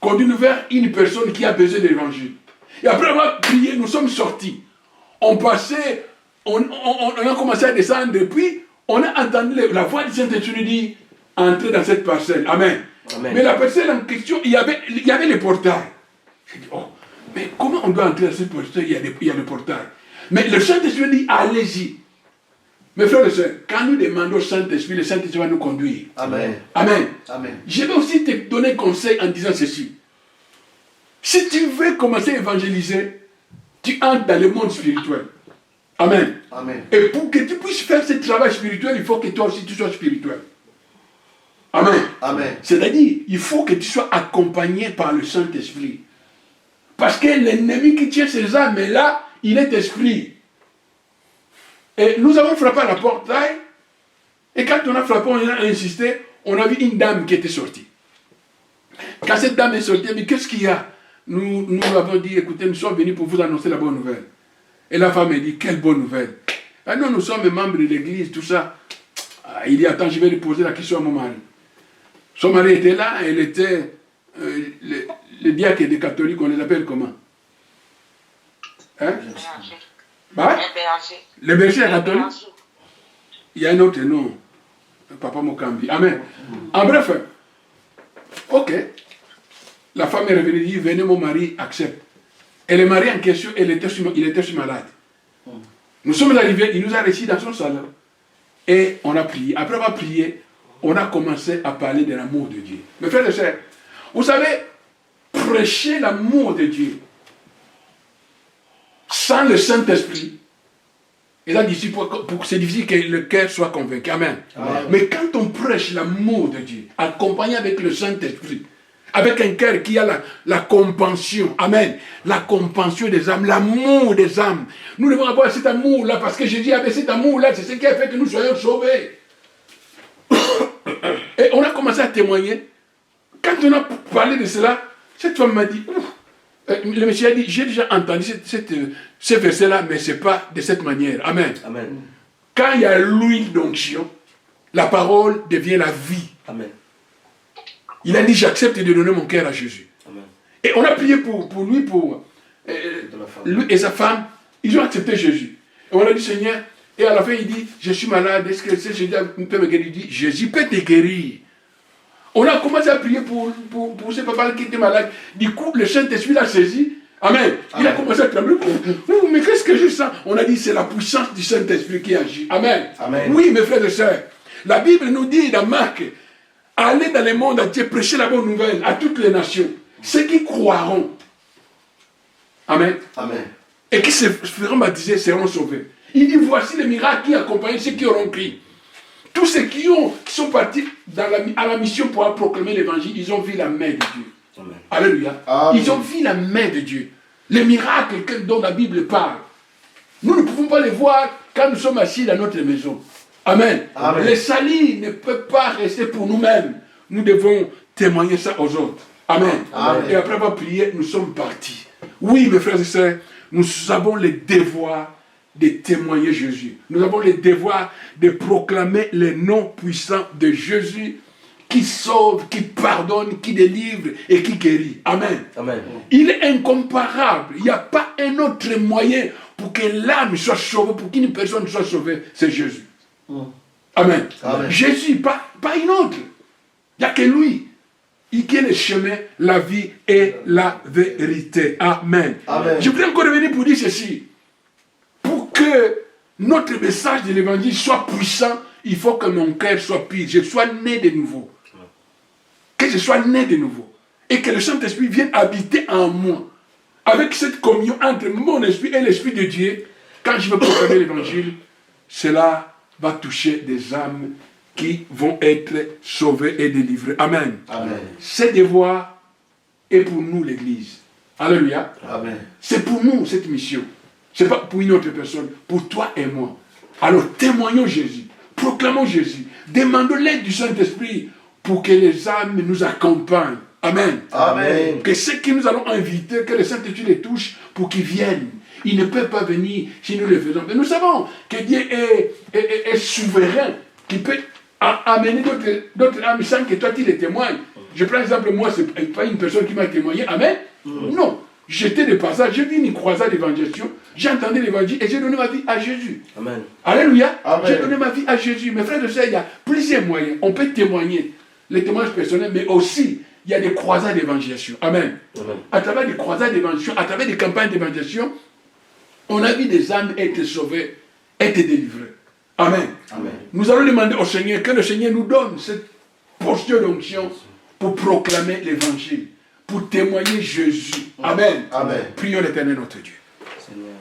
Conduis-nous vers une personne qui a besoin de l'évangile. Et après avoir prié, nous sommes sortis. On passait, on a commencé à descendre, puis on a entendu la voix du Saint-Esprit nous dire, entrez dans cette parcelle. Amen. Amen. Mais la parcelle en question, il y avait les portails. J'ai dit, oh, mais comment on doit entrer dans cette parcelle? Il y a le portail. Mais le Saint-Esprit dit, allez-y. Mes frères et sœurs, quand nous demandons au Saint-Esprit, le Saint-Esprit va nous conduire. Amen. Amen. Amen. Je vais aussi te donner conseil en disant ceci. Si tu veux commencer à évangéliser, tu entres dans le monde spirituel. Amen. Amen. Et pour que tu puisses faire ce travail spirituel, il faut que toi aussi tu sois spirituel. Amen. Amen. C'est-à-dire, il faut que tu sois accompagné par le Saint-Esprit. Parce que l'ennemi qui tient ces âmes-là, il est esprit. Et nous avons frappé à la portail, et quand on a frappé, on a insisté, on a vu une dame qui était sortie. Quand cette dame est sortie, mais qu'est-ce qu'il y a? Nous avons dit, écoutez, nous sommes venus pour vous annoncer la bonne nouvelle. Et la femme a dit, quelle bonne nouvelle? Ah non, nous sommes membres de l'église, tout ça. Ah, il dit, attends, je vais lui poser la question à mon mari. Son mari était là, elle était le diacre des catholiques, on les appelle comment? Hein? Bah? Le berger catholique. Il y a un autre nom. Papa Mokambi. Amen. En bref, ok. La femme est revenue et dit, venez, mon mari accepte. Et le mari en question, il était malade. Nous sommes arrivés, il nous a reçus dans son salon. Et on a prié. Après avoir prié, on a commencé à parler de l'amour de Dieu. Mes frères et sœurs, vous savez, prêcher l'amour de Dieu sans le Saint-Esprit, et là, c'est difficile que le cœur soit convaincu. Amen. Amen. Mais quand on prêche l'amour de Dieu, accompagné avec le Saint-Esprit, avec un cœur qui a la compassion, amen, la compassion des âmes, l'amour des âmes, nous devons avoir cet amour-là, parce que Jésus avait cet amour-là, c'est ce qui a fait que nous soyons sauvés. Et on a commencé à témoigner. Quand on a parlé de cela, cette femme m'a dit, le monsieur a dit, j'ai déjà entendu ce verset-là, mais ce n'est pas de cette manière. Amen. Amen. quand il y a l'huile d'onction, la parole devient la vie. Amen. Il a dit, j'accepte de donner mon cœur à Jésus. Amen. Et on a prié pour lui, pour lui et sa femme. Ils ont accepté Jésus. Et on a dit, Seigneur, et à la fin, il dit, je suis malade, est-ce que Jésus peut me guérir? Il dit, Jésus peut te guérir. On a commencé à prier pour ce papa qui était malade. Du coup, le Saint-Esprit l'a saisi. Amen. Il a commencé à trembler. Mais qu'est-ce que je sens? On a dit, c'est la puissance du Saint-Esprit qui agit. Amen. Amen. Oui, mes frères et sœurs. La Bible nous dit dans Marc, allez dans le monde entier, prêcher la bonne nouvelle à toutes les nations. Ceux qui croiront. Amen. Amen. Et qui se feront baptiser seront sauvés. Il dit, voici les miracles qui accompagnent ceux qui auront crié. Tous ceux qui sont partis à la mission pour proclamer l'évangile, ils ont vu la main de Dieu. Amen. Alléluia. Amen. Ils ont vu la main de Dieu. Les miracles dont la Bible parle. Nous ne pouvons pas les voir quand nous sommes assis dans notre maison. Amen. Amen. Les salis ne peuvent pas rester pour nous-mêmes. Nous devons témoigner ça aux autres. Amen. Amen. Et après avoir prié, nous sommes partis. Oui, mes frères et sœurs, nous avons le devoir de témoigner Jésus. Nous avons le devoir de proclamer le nom puissant de Jésus qui sauve, qui pardonne, qui délivre et qui guérit. Amen. Amen. Il est incomparable. Il n'y a pas un autre moyen pour que l'âme soit sauvée, pour qu'une personne soit sauvée. C'est Jésus. Amen. Amen. Jésus, pas une autre. Il n'y a que lui. Il qui est le chemin, la vie et la vérité. Amen. Amen. Je voudrais encore revenir pour dire ceci. Pour que notre message de l'évangile soit puissant, il faut que mon cœur soit pur. Je sois né de nouveau. Que je sois né de nouveau. Et que le Saint-Esprit vienne habiter en moi. Avec cette communion entre mon esprit et l'Esprit de Dieu, quand je vais proclamer l'évangile, cela va toucher des âmes qui vont être sauvées et délivrées. Amen. Amen. Ce devoir est pour nous, l'Église. Alléluia. Amen. C'est pour nous, cette mission. Ce n'est pas pour une autre personne, pour toi et moi. Alors témoignons Jésus, proclamons Jésus, demandons l'aide du Saint-Esprit pour que les âmes nous accompagnent. Amen. Amen. Que ceux que nous allons inviter, que le Saint-Esprit les touche pour qu'ils viennent. Ils ne peuvent pas venir si nous le faisons. Mais nous savons que Dieu est souverain, qui peut amener d'autres âmes sans que toi tu les témoignes. Je prends l'exemple, moi, ce n'est pas une personne qui m'a témoigné. Amen. Non. J'étais de passage, j'ai vu une croisade d'évangélisation, j'ai entendu l'évangile et j'ai donné ma vie à Jésus. Amen. Alléluia. Amen. J'ai donné ma vie à Jésus. Mes frères et sœurs, il y a plusieurs moyens. On peut témoigner, les témoignages personnels, mais aussi, il y a des croisades d'évangélisation. Amen. Amen. À travers des croisades d'évangélisation, à travers des campagnes d'évangélisation, on a vu des âmes être sauvées, être délivrées. Amen. Amen. Nous allons demander au Seigneur que le Seigneur nous donne cette posture d'onction pour proclamer l'évangile, pour témoigner Jésus. Amen. Amen. Prions l'Éternel notre Dieu. Seigneur,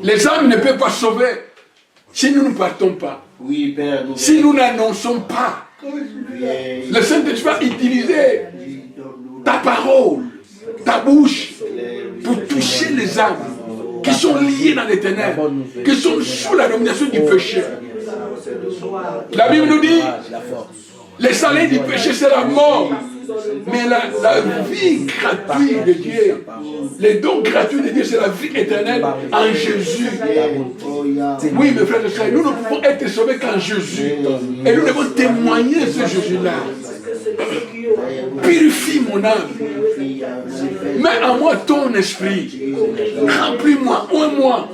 Les âmes ne peuvent pas sauver si nous ne partons pas, Oui, Père, nous si nous n'annonçons pas. Le Saint-Esprit va utiliser ta parole, ta bouche, pour toucher les âmes qui sont liées dans les ténèbres, qui sont sous la domination du péché. La Bible nous dit, la force. le salaire du péché c'est la mort, mais la vie gratuite de Dieu, les dons gratuits de Dieu c'est la vie éternelle en Jésus. Oui, mes frères et sœurs, nous ne pouvons être sauvés qu'en Jésus. Et nous devons témoigner ce Jésus-là. Purifie mon âme. Mets en moi ton esprit. Remplis-moi, oins-moi,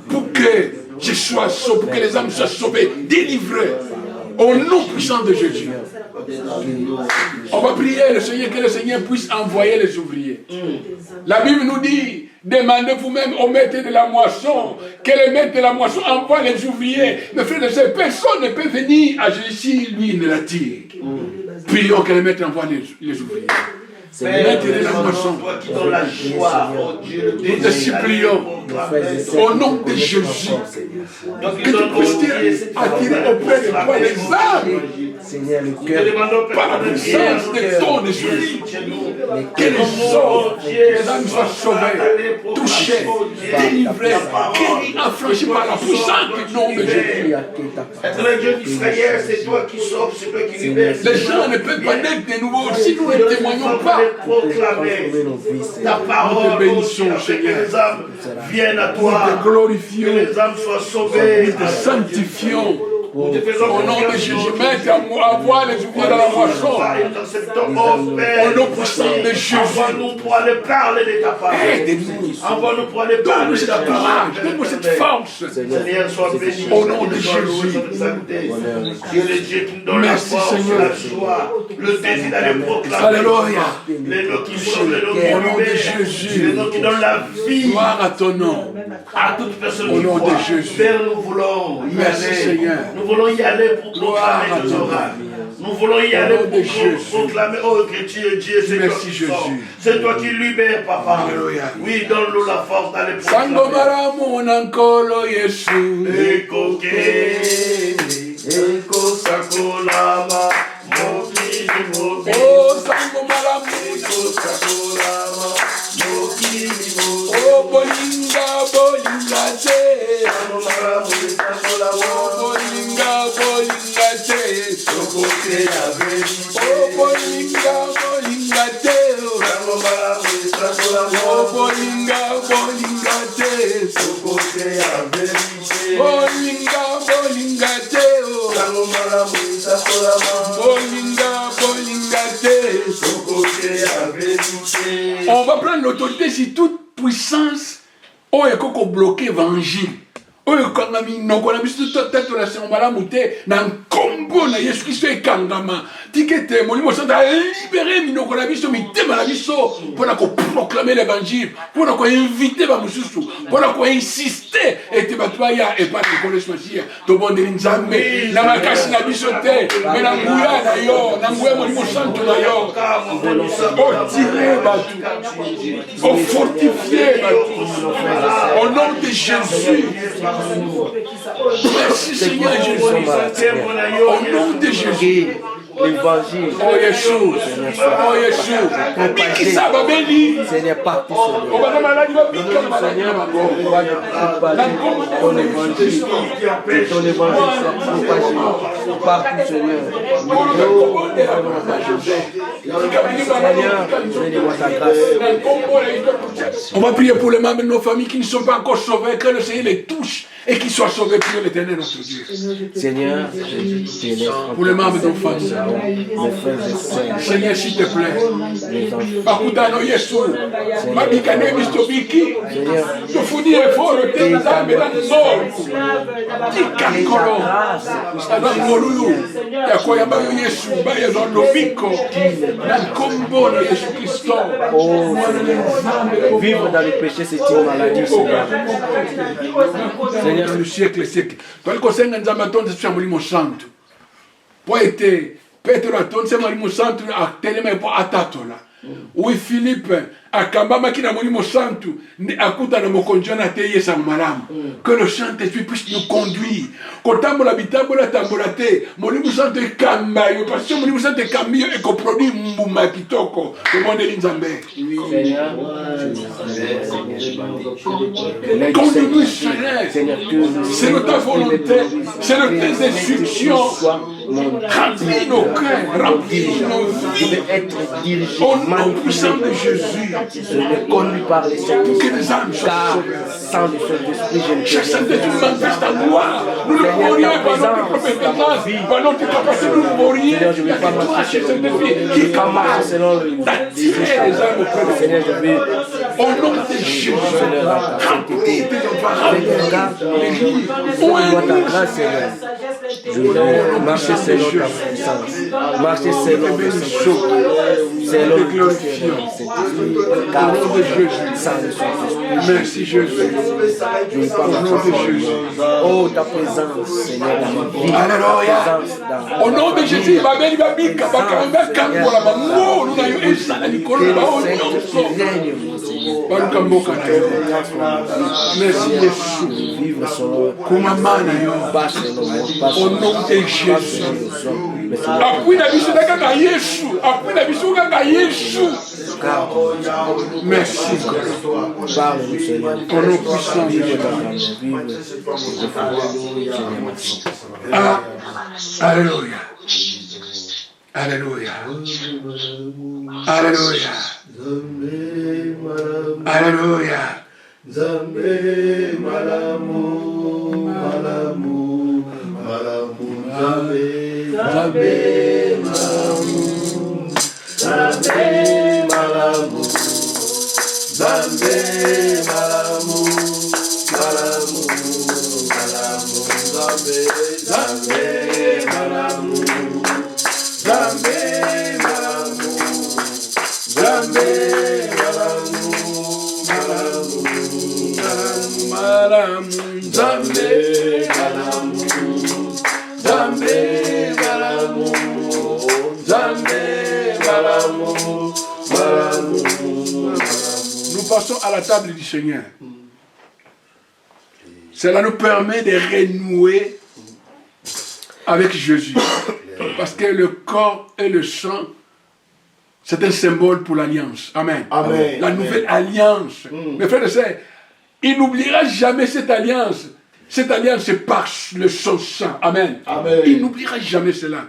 pour que je sois sauvé, pour que les âmes soient sauvées, délivrées. Au nom puissant de Jésus. On va prier le Seigneur, que le Seigneur puisse envoyer les ouvriers. La Bible nous dit, demandez vous-même au maître de la moisson, que le maître de la moisson envoie les ouvriers. Mais frères et sœurs, personne ne peut venir à Jésus si lui ne l'attire. Prions que le maître envoie les ouvriers. Maître de la moisson, toi qui donnes la joie, oh Dieu, nous te supplions, au nom de Jésus, que tu puisses attirer auprès de toi les âmes Seigneur, le cœur. par la puissance de ton esprit. Que les âmes soient sauvées, touchées, délivrées, guéries, affranchies par la puissance du nom de Jésus. Être le Dieu d'Israël, c'est toi qui sauves, c'est toi qui libères. Les gens ne peuvent pas naître de nouveau si nous ne témoignons pas. Proclamer ta parole, nous te bénissons, que Seigneur. les âmes viennent à Nous toi, te glorifions, que les âmes soient sauvées. nous te sanctifions. Nous te faisons Au nom de Jésus, maître, à voir les ouvriers dans la moisson. Au nom puissant de Jésus. Envoie-nous pour aller parler de ta parole. Aide-nous. Envoie-nous pour aller Donne-nous parler de cette ta parole. courage, donne-nous cette force. Seigneur, sois béni. Au nom de Sois loué, Jésus. sois exalté. Dieu le Dieu qui nous donne la Merci, force, Seigneur. la joie, le désir d'aller proclamer. Alléluia. Les noms qui sauvent, les noms qui Au nom de libèrent, Jésus. les noms qui donnent la vie Gloire à ton nom. à toute personne Au qui nom de croit. Jésus. Père, nous voulons y Merci, aller. Seigneur. Nous voulons y aller pour Gloire proclamer à tes ton oracles. Nous voulons y aller nom de Jésus. pour proclamer, oh que tu es Dieu, c'est toi Merci, qui Jésus. sauves. C'est toi qui libères, papa. Alléluia. Oui, donne-nous la force d'aller Sango proclamer. maramu nankolo Yesu. Eko kene, eko sakolama, mokili mokili. Oh, sango maramu. Eko sakolama, mokili mokili. Oh, bolinga, bolinga te. Sakolama, sakolama, Bolinga, bolinga te. sokote ya vérité. Oh, bolinga, bolinga te. Sakolama, sakolama, Oh, bolinga, bolinga te. sokote ya vérité. Bolinga, bolinga te. Sakolama, sakolama, Bolinga, bolinga te. sokote ya vérité. On va prendre l'autorité sur toute puissance. Oh, et qu'on bloque l'évangile. Oh, et qu'on a mis non, biso tête la sembala muté na nkombo na Yesu Kristo ekangama. Tikete molimo santa libérer minoko na biso mitema na biso pour na ko proclamer l'évangile, pour na ko inviter ba mususu, pour na ko insister et te batwaya et pas de connaissance hier. To bonde nzambe na makasi na biso te, mais na nguya na yo, na nguya molimo santo na yo. Oh, tirer batu. Oh, fortifier batu. Au nom de Jésus. Merci Seigneur Jésus. Au nom de Jésus. L'évangile, Oh Yeshua. Oh Yeshua. Bikisa babeli. Seigneur, partout, Oh Seigneur. bana maladi babika Seigneur, maladi. on va propager ton évangile. Que ton évangile soit propagé partout, Seigneur. Seigneur, donne-moi ta grâce. On va prier pour les membres de nos familles qui ne sont pas encore sauvés, que le Seigneur les touche et qu'ils soient sauvés pour l'Éternel notre Dieu. Seigneur, je t'élève Pour les membres de nos familles. mes frères et sœurs, Seigneur, s'il te plaît. mes enfants. Bakutano Yesu. Mabikane mistobiki. Seigneur, Tofuni effort le thème d'âme dans le nord. Tikakolo. Ngoluyu. Yakoyamba Yesu. Baya dans l'obiko. Na kombo na Yesu Christo. oh Seigneur, vivre dans le péché, c'est une maladie, Seigneur. Seigneur, le siècle, le siècle. Toi, le conseil de Nzamaton, c'est sur Molimo Santo. Pour être Petro Aton, c'est Molimo Santo, à Télémé pour Atatola. Oui, Philippe, à Kambama qui n'a Molimo Santo, à Kouta de Mokonjana Teye Samaram. Que le Saint-Esprit puisse nous conduire. Quand on habite, on a tambolate, Molimo Santo est Kambayo, parce que Molimo Santo est Kambayo et qu'on produit Mbouma Kitoko, le monde de l'Inzambe. Seigneur, Conduis-nous, Seigneur. Seigneur, que C'est de ta volonté, c'est de tes instructions. Remplis nos cœurs, remplis nos je vies. veux être dirigé, Au nom manipulé, puissant de Jésus, je me conduis par les Saint-Esprit, que les âmes soient car sauvées. sans le Saint-Esprit, je ne Chaque peux saint rien tu faire. manifestes ta gloire. Nous ne pourrions rien par notre compétence, par notre capacité, nous ne pourrions rien. Seigneur, je ne Il y a veux pas que toi, marcher Saint selon Esprit, je qui ne veux pas marcher capable selon les d'attirer les âmes auprès de Seigneur, je veux au nom de Jésus. Remplis tes enfants, remplis l'église. donne-moi ta grâce, Seigneur. Je veux marcher selon ta puissance, marcher selon le Saint-Esprit, selon le Saint-Esprit, car sans le Saint-Esprit, Merci Jésus. je ne veux pas Au nom marcher de selon Jésus. oh, ta présence, Seigneur, dans ma vie, Alléluia. ta présence dans Au nom de Jésus, babeli babika bakanga kangola bango luna yo esala likolo na bao nyonso. règne, mon Seigneur. Baluka mboka na yo. Merci Yesu. Vivre selon Kumama na yo. pas selon moi, pas Au Au nom de Jésus. Appuie la biche kaka Yesu. Appuie la biche kaka Yesu. Merci. Parle-nous, Seigneur. Au nom puissant de Jésus. Alléluia. Alléluia. Alléluia. Alléluia. Zambe malamu, malamu, malamu, Zambe, Zambe malamu, Zambe malamu, Zambe malamu, malamu, malamu, Zambe, Zambe malamu, Zambe malamu, Zambe malamu, malamu. Malamu, Zambe, malamu, Zambe, malamu, Zambe, malamu, malamu. Nous passons à la table du Seigneur. Cela nous permet de renouer avec Jésus. Parce que le corps et le sang, c'est un symbole pour l'alliance. Amen. Amen. La nouvelle alliance. Mes frères et sœurs, il n'oubliera jamais cette alliance. Cette alliance, c'est par le sang saint. Amen. Amen. Il n'oubliera jamais cela.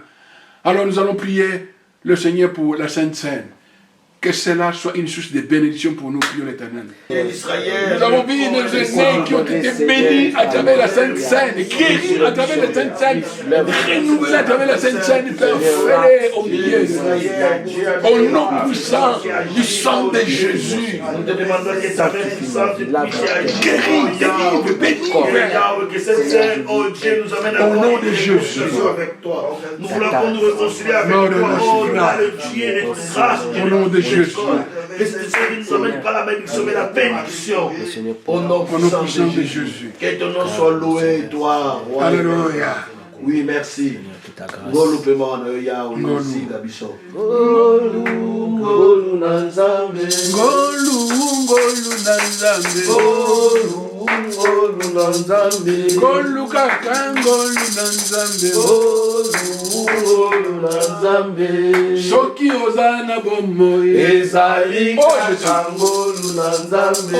Alors nous allons prier le Seigneur pour la Sainte Seine. Que cela soit une source de bénédiction pour nous, prions l'Éternel. Nous avons vu nos aînés qui ont été bénis à travers la Sainte Seine, guéris à travers la Sainte Seine, renouvelés à travers la Sainte Seine, Père fêlé au milieu de nous. Au nom puissant du sang de Jésus. Nous te demandons que ta main puissante puisse Guéris, délivre, bénis, Père. que cette scène, oh Dieu, nous amène à Au nom de Jésus. avec toi. Nous voulons qu'on nous réconcilie avec toi. Oh, le Dieu de grâce. Au nom de Jésus. Que cette scène ne nous amène pas la bénédiction, mais la bénédiction. Au nom puissant de de Jésus. Que ton nom soit loué, toi, roi. Alléluia. Oui, merci. Golu pema na ya unosi kabisa. Ngolu nanzambe. Ngolu nanzambe. Ngolu nanzambe. Ngolu kaka ngolu nanzambe. Ngolu nanzambe. Soki ozana bomoi. Ezali kaka ngolu nanzambe.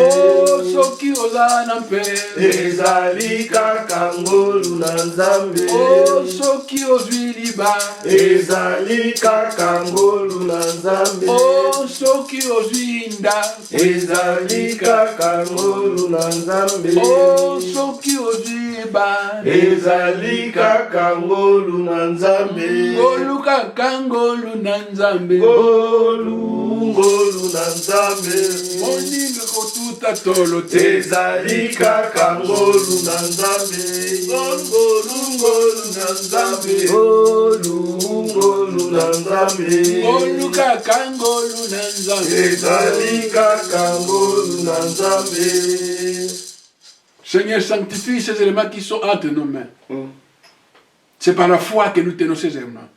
Soki ozana mpe. Ezali kaka ngolu nanzambe. Soki ozwi liba. Ezali kaka ngolu nanzambe. Soki ozwi nda. Ezali kaka ngolu nanzambe. Soki ozwi ba. Ezali kaka ngolu nanzambe. Ngolu kaka ngolu nanzambe. Ngolu nanzambe. Moninga kotuta tolo te. Ezali kaka ngolu nanzambe. Ngolu nanzambe. Ngolu nanzambe. Ngolu kaka ngolu nanzambe. Ezali kaka ngolu nanzambe. Seigneur, sanctifie ces éléments qui sont entre nos mains. C'est par la foi que nous tenons ces éléments.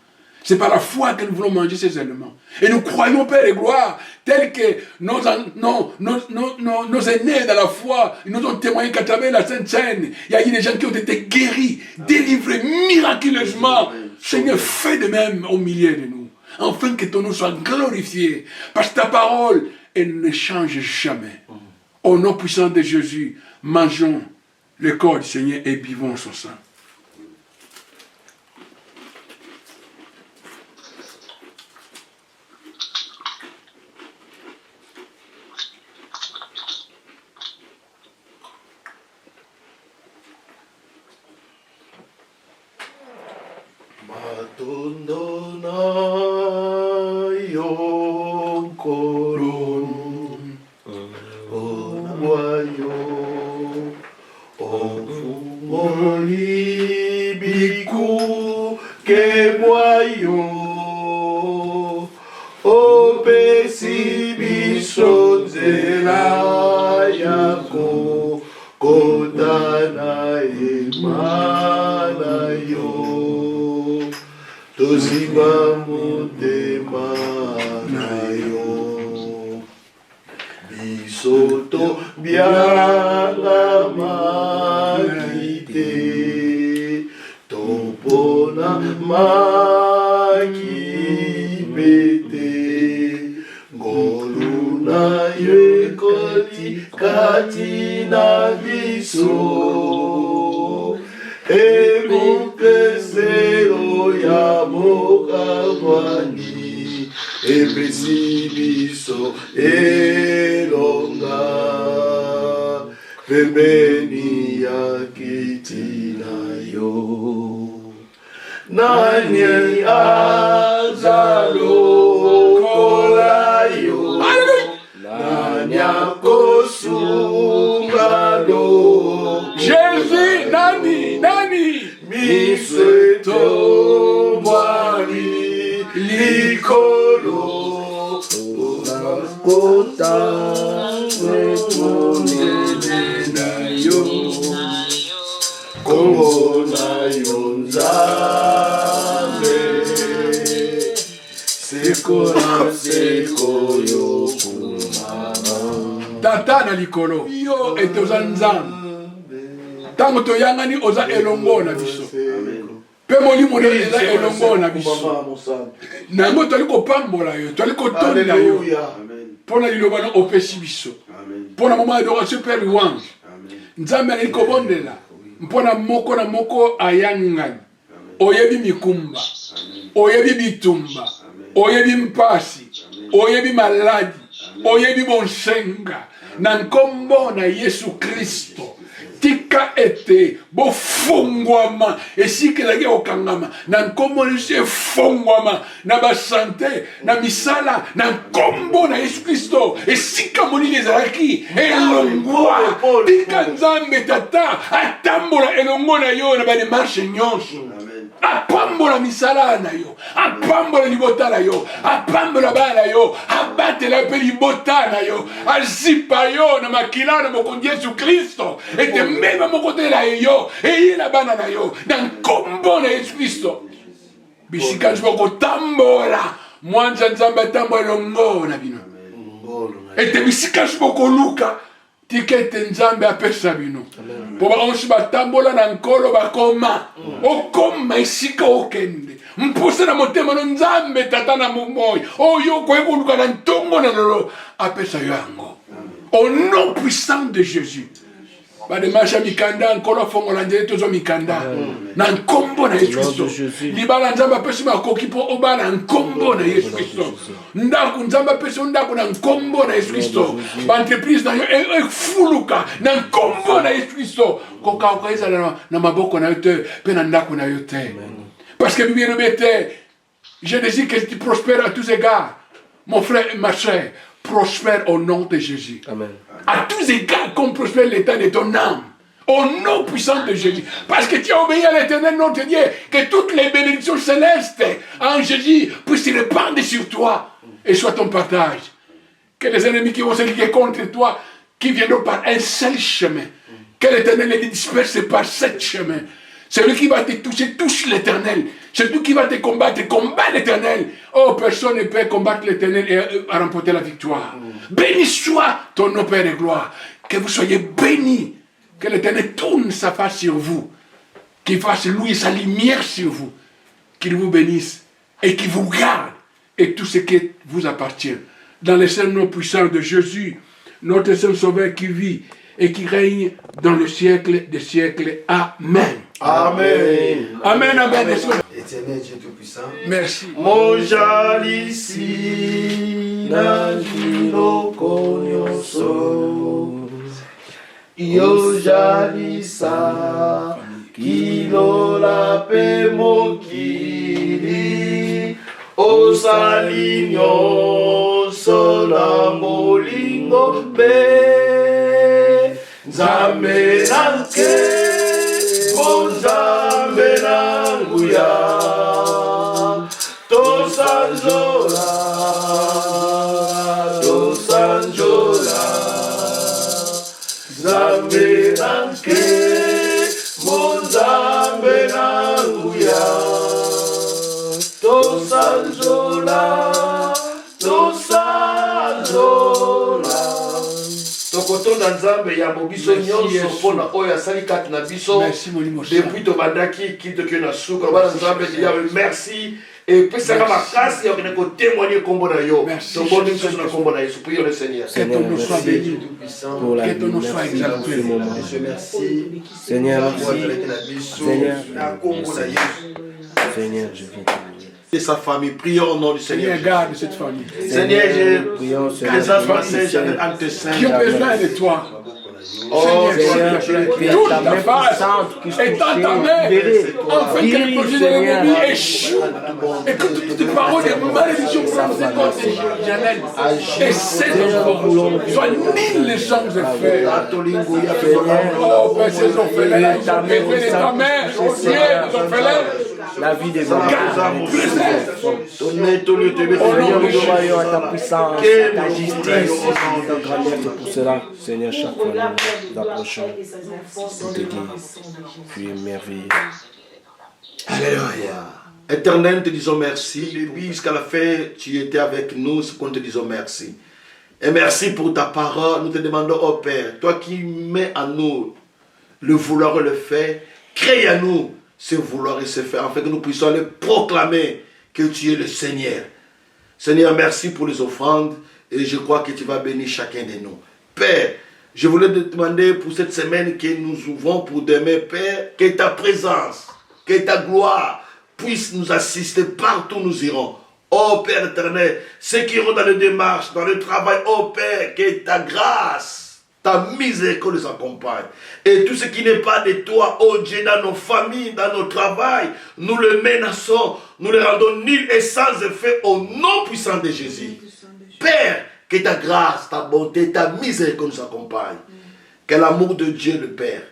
C'est par la foi que nous voulons manger ces éléments. Et nous croyons, Père et gloire, tels que nos aînés dans la foi, ils nous ont témoigné qu'à travers la Sainte Seine, il y a eu des gens qui ont été guéris, délivrés miraculeusement. Seigneur, fais de même au milieu de nous, afin que ton nom soit glorifié. Parce que ta parole, elle ne change jamais. Au nom puissant de Jésus, mangeons le corps du Seigneur et buvons son sang. Matondona yonkoron owayo ofungoli biku kebwayo opesi biso nzela yako kotana emana yo tozimba motema na yo biso tobianga makite topo makibete ngolu na yo ekoti kati na biso ekupeselo ya bokamwani epesi biso elonga pembeni ya kiti na yo nani azalokola yo nani akosunga lo Jésus, nani miso etombwani likolo kotangemonene na yo kombo na yo nzambe seko na seko yo kumama tata na likolo yo ete oza nzambe ntango toyangani oza elongo na biso mpe molimo na eza elongo na biso nango toali kopambola yo toali kotonda yo mpo na liloba na opesi biso mpo na moma adoration mpe louange nzambe alali kobondela mpo na moko ayangi ngani oyebi mikumba oyebi bitumba oyebi mpasi oyebi maladi oyebi bonsenga na nkombo na Yesu Kristo tika ete bofungwama esika ezalaki okangama na nkombo na Yesu efungwama na basante na misala na nkombo na Yesu Kristo esika molili ezalaki elongwa tika nzambe tata atambola elongo na yo na bademarshe nyonso apambola misala na yo apambola libota na yo apambola bana na yo abatela mpe libota na yo azipa yo na makila na mokonzi Yesu Kristo ete mbeba mokotela yo eyela bana na yo na nkombo na Yesu Kristo bisika nzima kotambola mwanza nzambe atambola elongo na bino ete bisika nzima koluka tika ete nzambe apesa bino mpo baonsi batambola na nkolo bakoma okoma esika okende mposa na motema no nzambe tata na moyi oyo okoki koluka na ntongo na lelo apesa yo yango au nom puissant de Jésus bademasha mikanda nkolo afongola nzela tozwa mikanda na nkombo na Yesu Kristo libala nzambe apesi makoki mpo obala nkombo na Yesu Kristo ndako nzambe apesi ndako na nkombo na Yesu Kristo baentreprise na yo efuluka na nkombo na Yesu Kristo koka ezala na maboko na yo te mpe na ndako na yo te parce que Bible elobi ete je désire que tu prospères à tous égards mon frère et ma chère prospère au nom de Jésus. Amen. À tous égards, comme prospère l'état de ton âme. Au nom puissant de Jésus. Parce que tu as obéi à l'éternel notre Dieu. Que toutes les bénédictions célestes en Jésus puissent se répandre sur toi et soient ton partage. Que les ennemis qui vont se liguer contre toi, qui viendront par un seul chemin. Que l'éternel les disperse par sept chemins. Celui qui va te toucher, touche l'éternel. Celui qui va te combattre, combat l'éternel. Oh, personne ne peut combattre l'éternel et remporter la victoire. Béni soit ton nom, Père de gloire. Que vous soyez bénis. Que l'éternel tourne sa face sur vous. Qu'il fasse lui sa lumière sur vous. Qu'il vous bénisse et qu'il vous garde. Et tout ce qui vous appartient. Dans le seul nom puissant de Jésus, notre Saint Sauveur qui vit et qui règne dans le siècle des siècles. Amen. Amen. Amen, amen. Éternel Dieu Tout-Puissant. Merci. Mojalisi na jinoko nyonso yojalisa kilola pe mokili osali nyonso na molingo pe nzambe nanke nzambe na nguya tosanjola nzambe nanke nzambe na nguya tosanjola tokoto na nzambe ya mobiso Merci, nyonso Yesu. mpona oyo asali kati na biso Merci, Molimo depuis tobandaki kito ke na suka bana nzambe yawe merci epesaka makasi ya kokende kotémoigner kombo na yo Merci, toboni Jésus. biso na kombo na yesu prions le seigneur Que ton nom soit merci. béni. Pour la Que vie, ton nom soit merci pour exalté. ce moment. Je remercie. Seigneur, Moi, merci. avec la biso, Seigneur, na Congo, na Yesu. Seigneur, je viens te louer. et sa famille prions au nom du Seigneur, Seigneur garde cette famille. Seigneur prions je sur présente la ma vie, sœur Seigneur. Javel entre tes Qui ont saints besoin de toi. oh Seigneur, Seigneur, toute que ta ta main face puissante puisse est dans ta main, libérer, afin que les guérir, projets de Seigneur. l'ennemi échouent et que toutes tes paroles de malédiction prononcées contre Janelle et ses enfants soient nulles les sangs et frères. Oh, Père, ces orphelins, ils ont besoin de ta main, oh Dieu, les orphelins. la vie des Seigneur, Seigneur, nous croyons à ta puissance, à ta justice, ta grandeur. C'est pour cela, Seigneur, chaque fois nous approchons pour te dire, tu es merveilleux. Alléluia. Éternel, te disons merci. Depuis jusqu'à la fin, tu étais avec nous, c'est qu'on te disons merci. Et merci pour ta parole. Nous te demandons, oh Père, toi qui mets en nous le vouloir et le faire, crée à nous ce vouloir et ce faire, afin que nous puissions le proclamer que tu es le Seigneur. Seigneur, merci pour les offrandes et je crois que tu vas bénir chacun de nous. Père, je voulais te demander pour cette semaine que nous ouvrons pour demain, Père, que ta présence, que ta gloire puisse nous assister partout où nous irons. Oh Père éternel, ceux qui iront dans les démarches, dans le travail, oh Père, que ta grâce, ta miséricorde les accompagne. Et tout ce qui n'est pas de toi, oh Dieu, dans nos familles, dans nos travails, nous le menaçons, nous le rendons nuls et sans effet au nom puissant de Jésus. Père, que ta grâce, ta bonté, ta miséricorde nous accompagne. Que l'amour de Dieu le Père,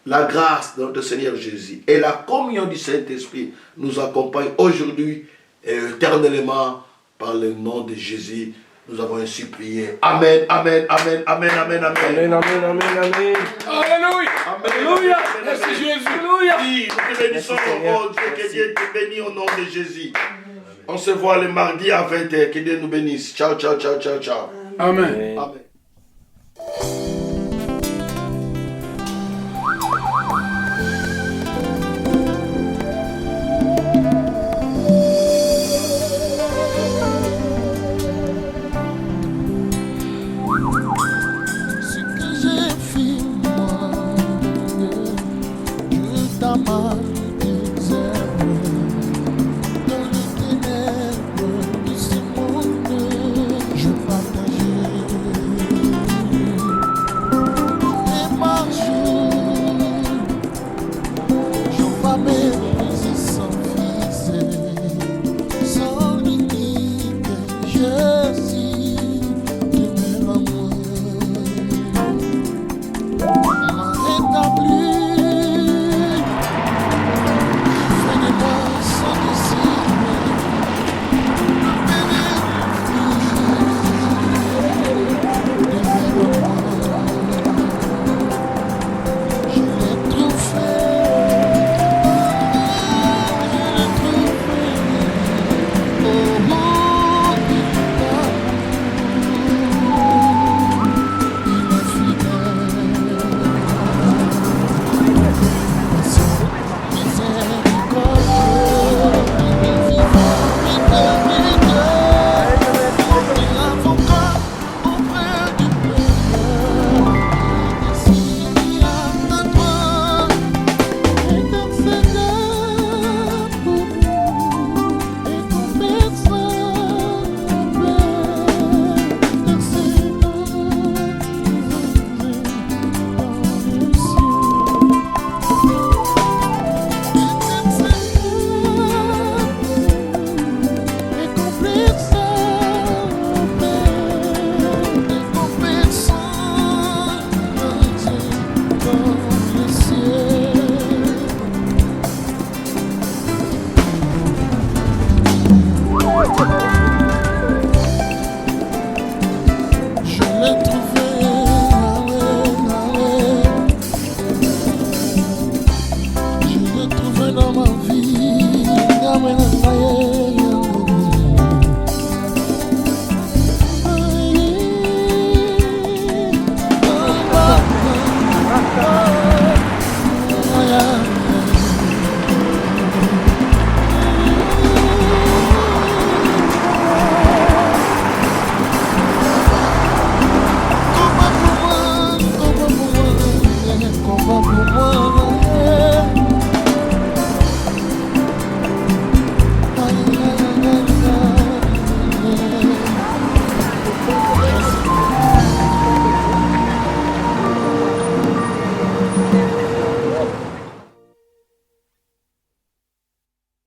la grâce de notre Seigneur Jésus et la communion du Saint-Esprit nous accompagnent aujourd'hui et éternellement par le nom de Jésus. Nous avons ainsi prié. Amen, amen, amen, amen, amen, amen. Amen, amen, amen, amen. Alléluia. Alléluia. Merci Jésus. Oui, nous te bénissons, oh Dieu, que Dieu te bénisse au nom de Jésus. On se voit le mardi à 20h. Que Dieu nous bénisse. Ciao, ciao, ciao, ciao, ciao. Amen. Amen.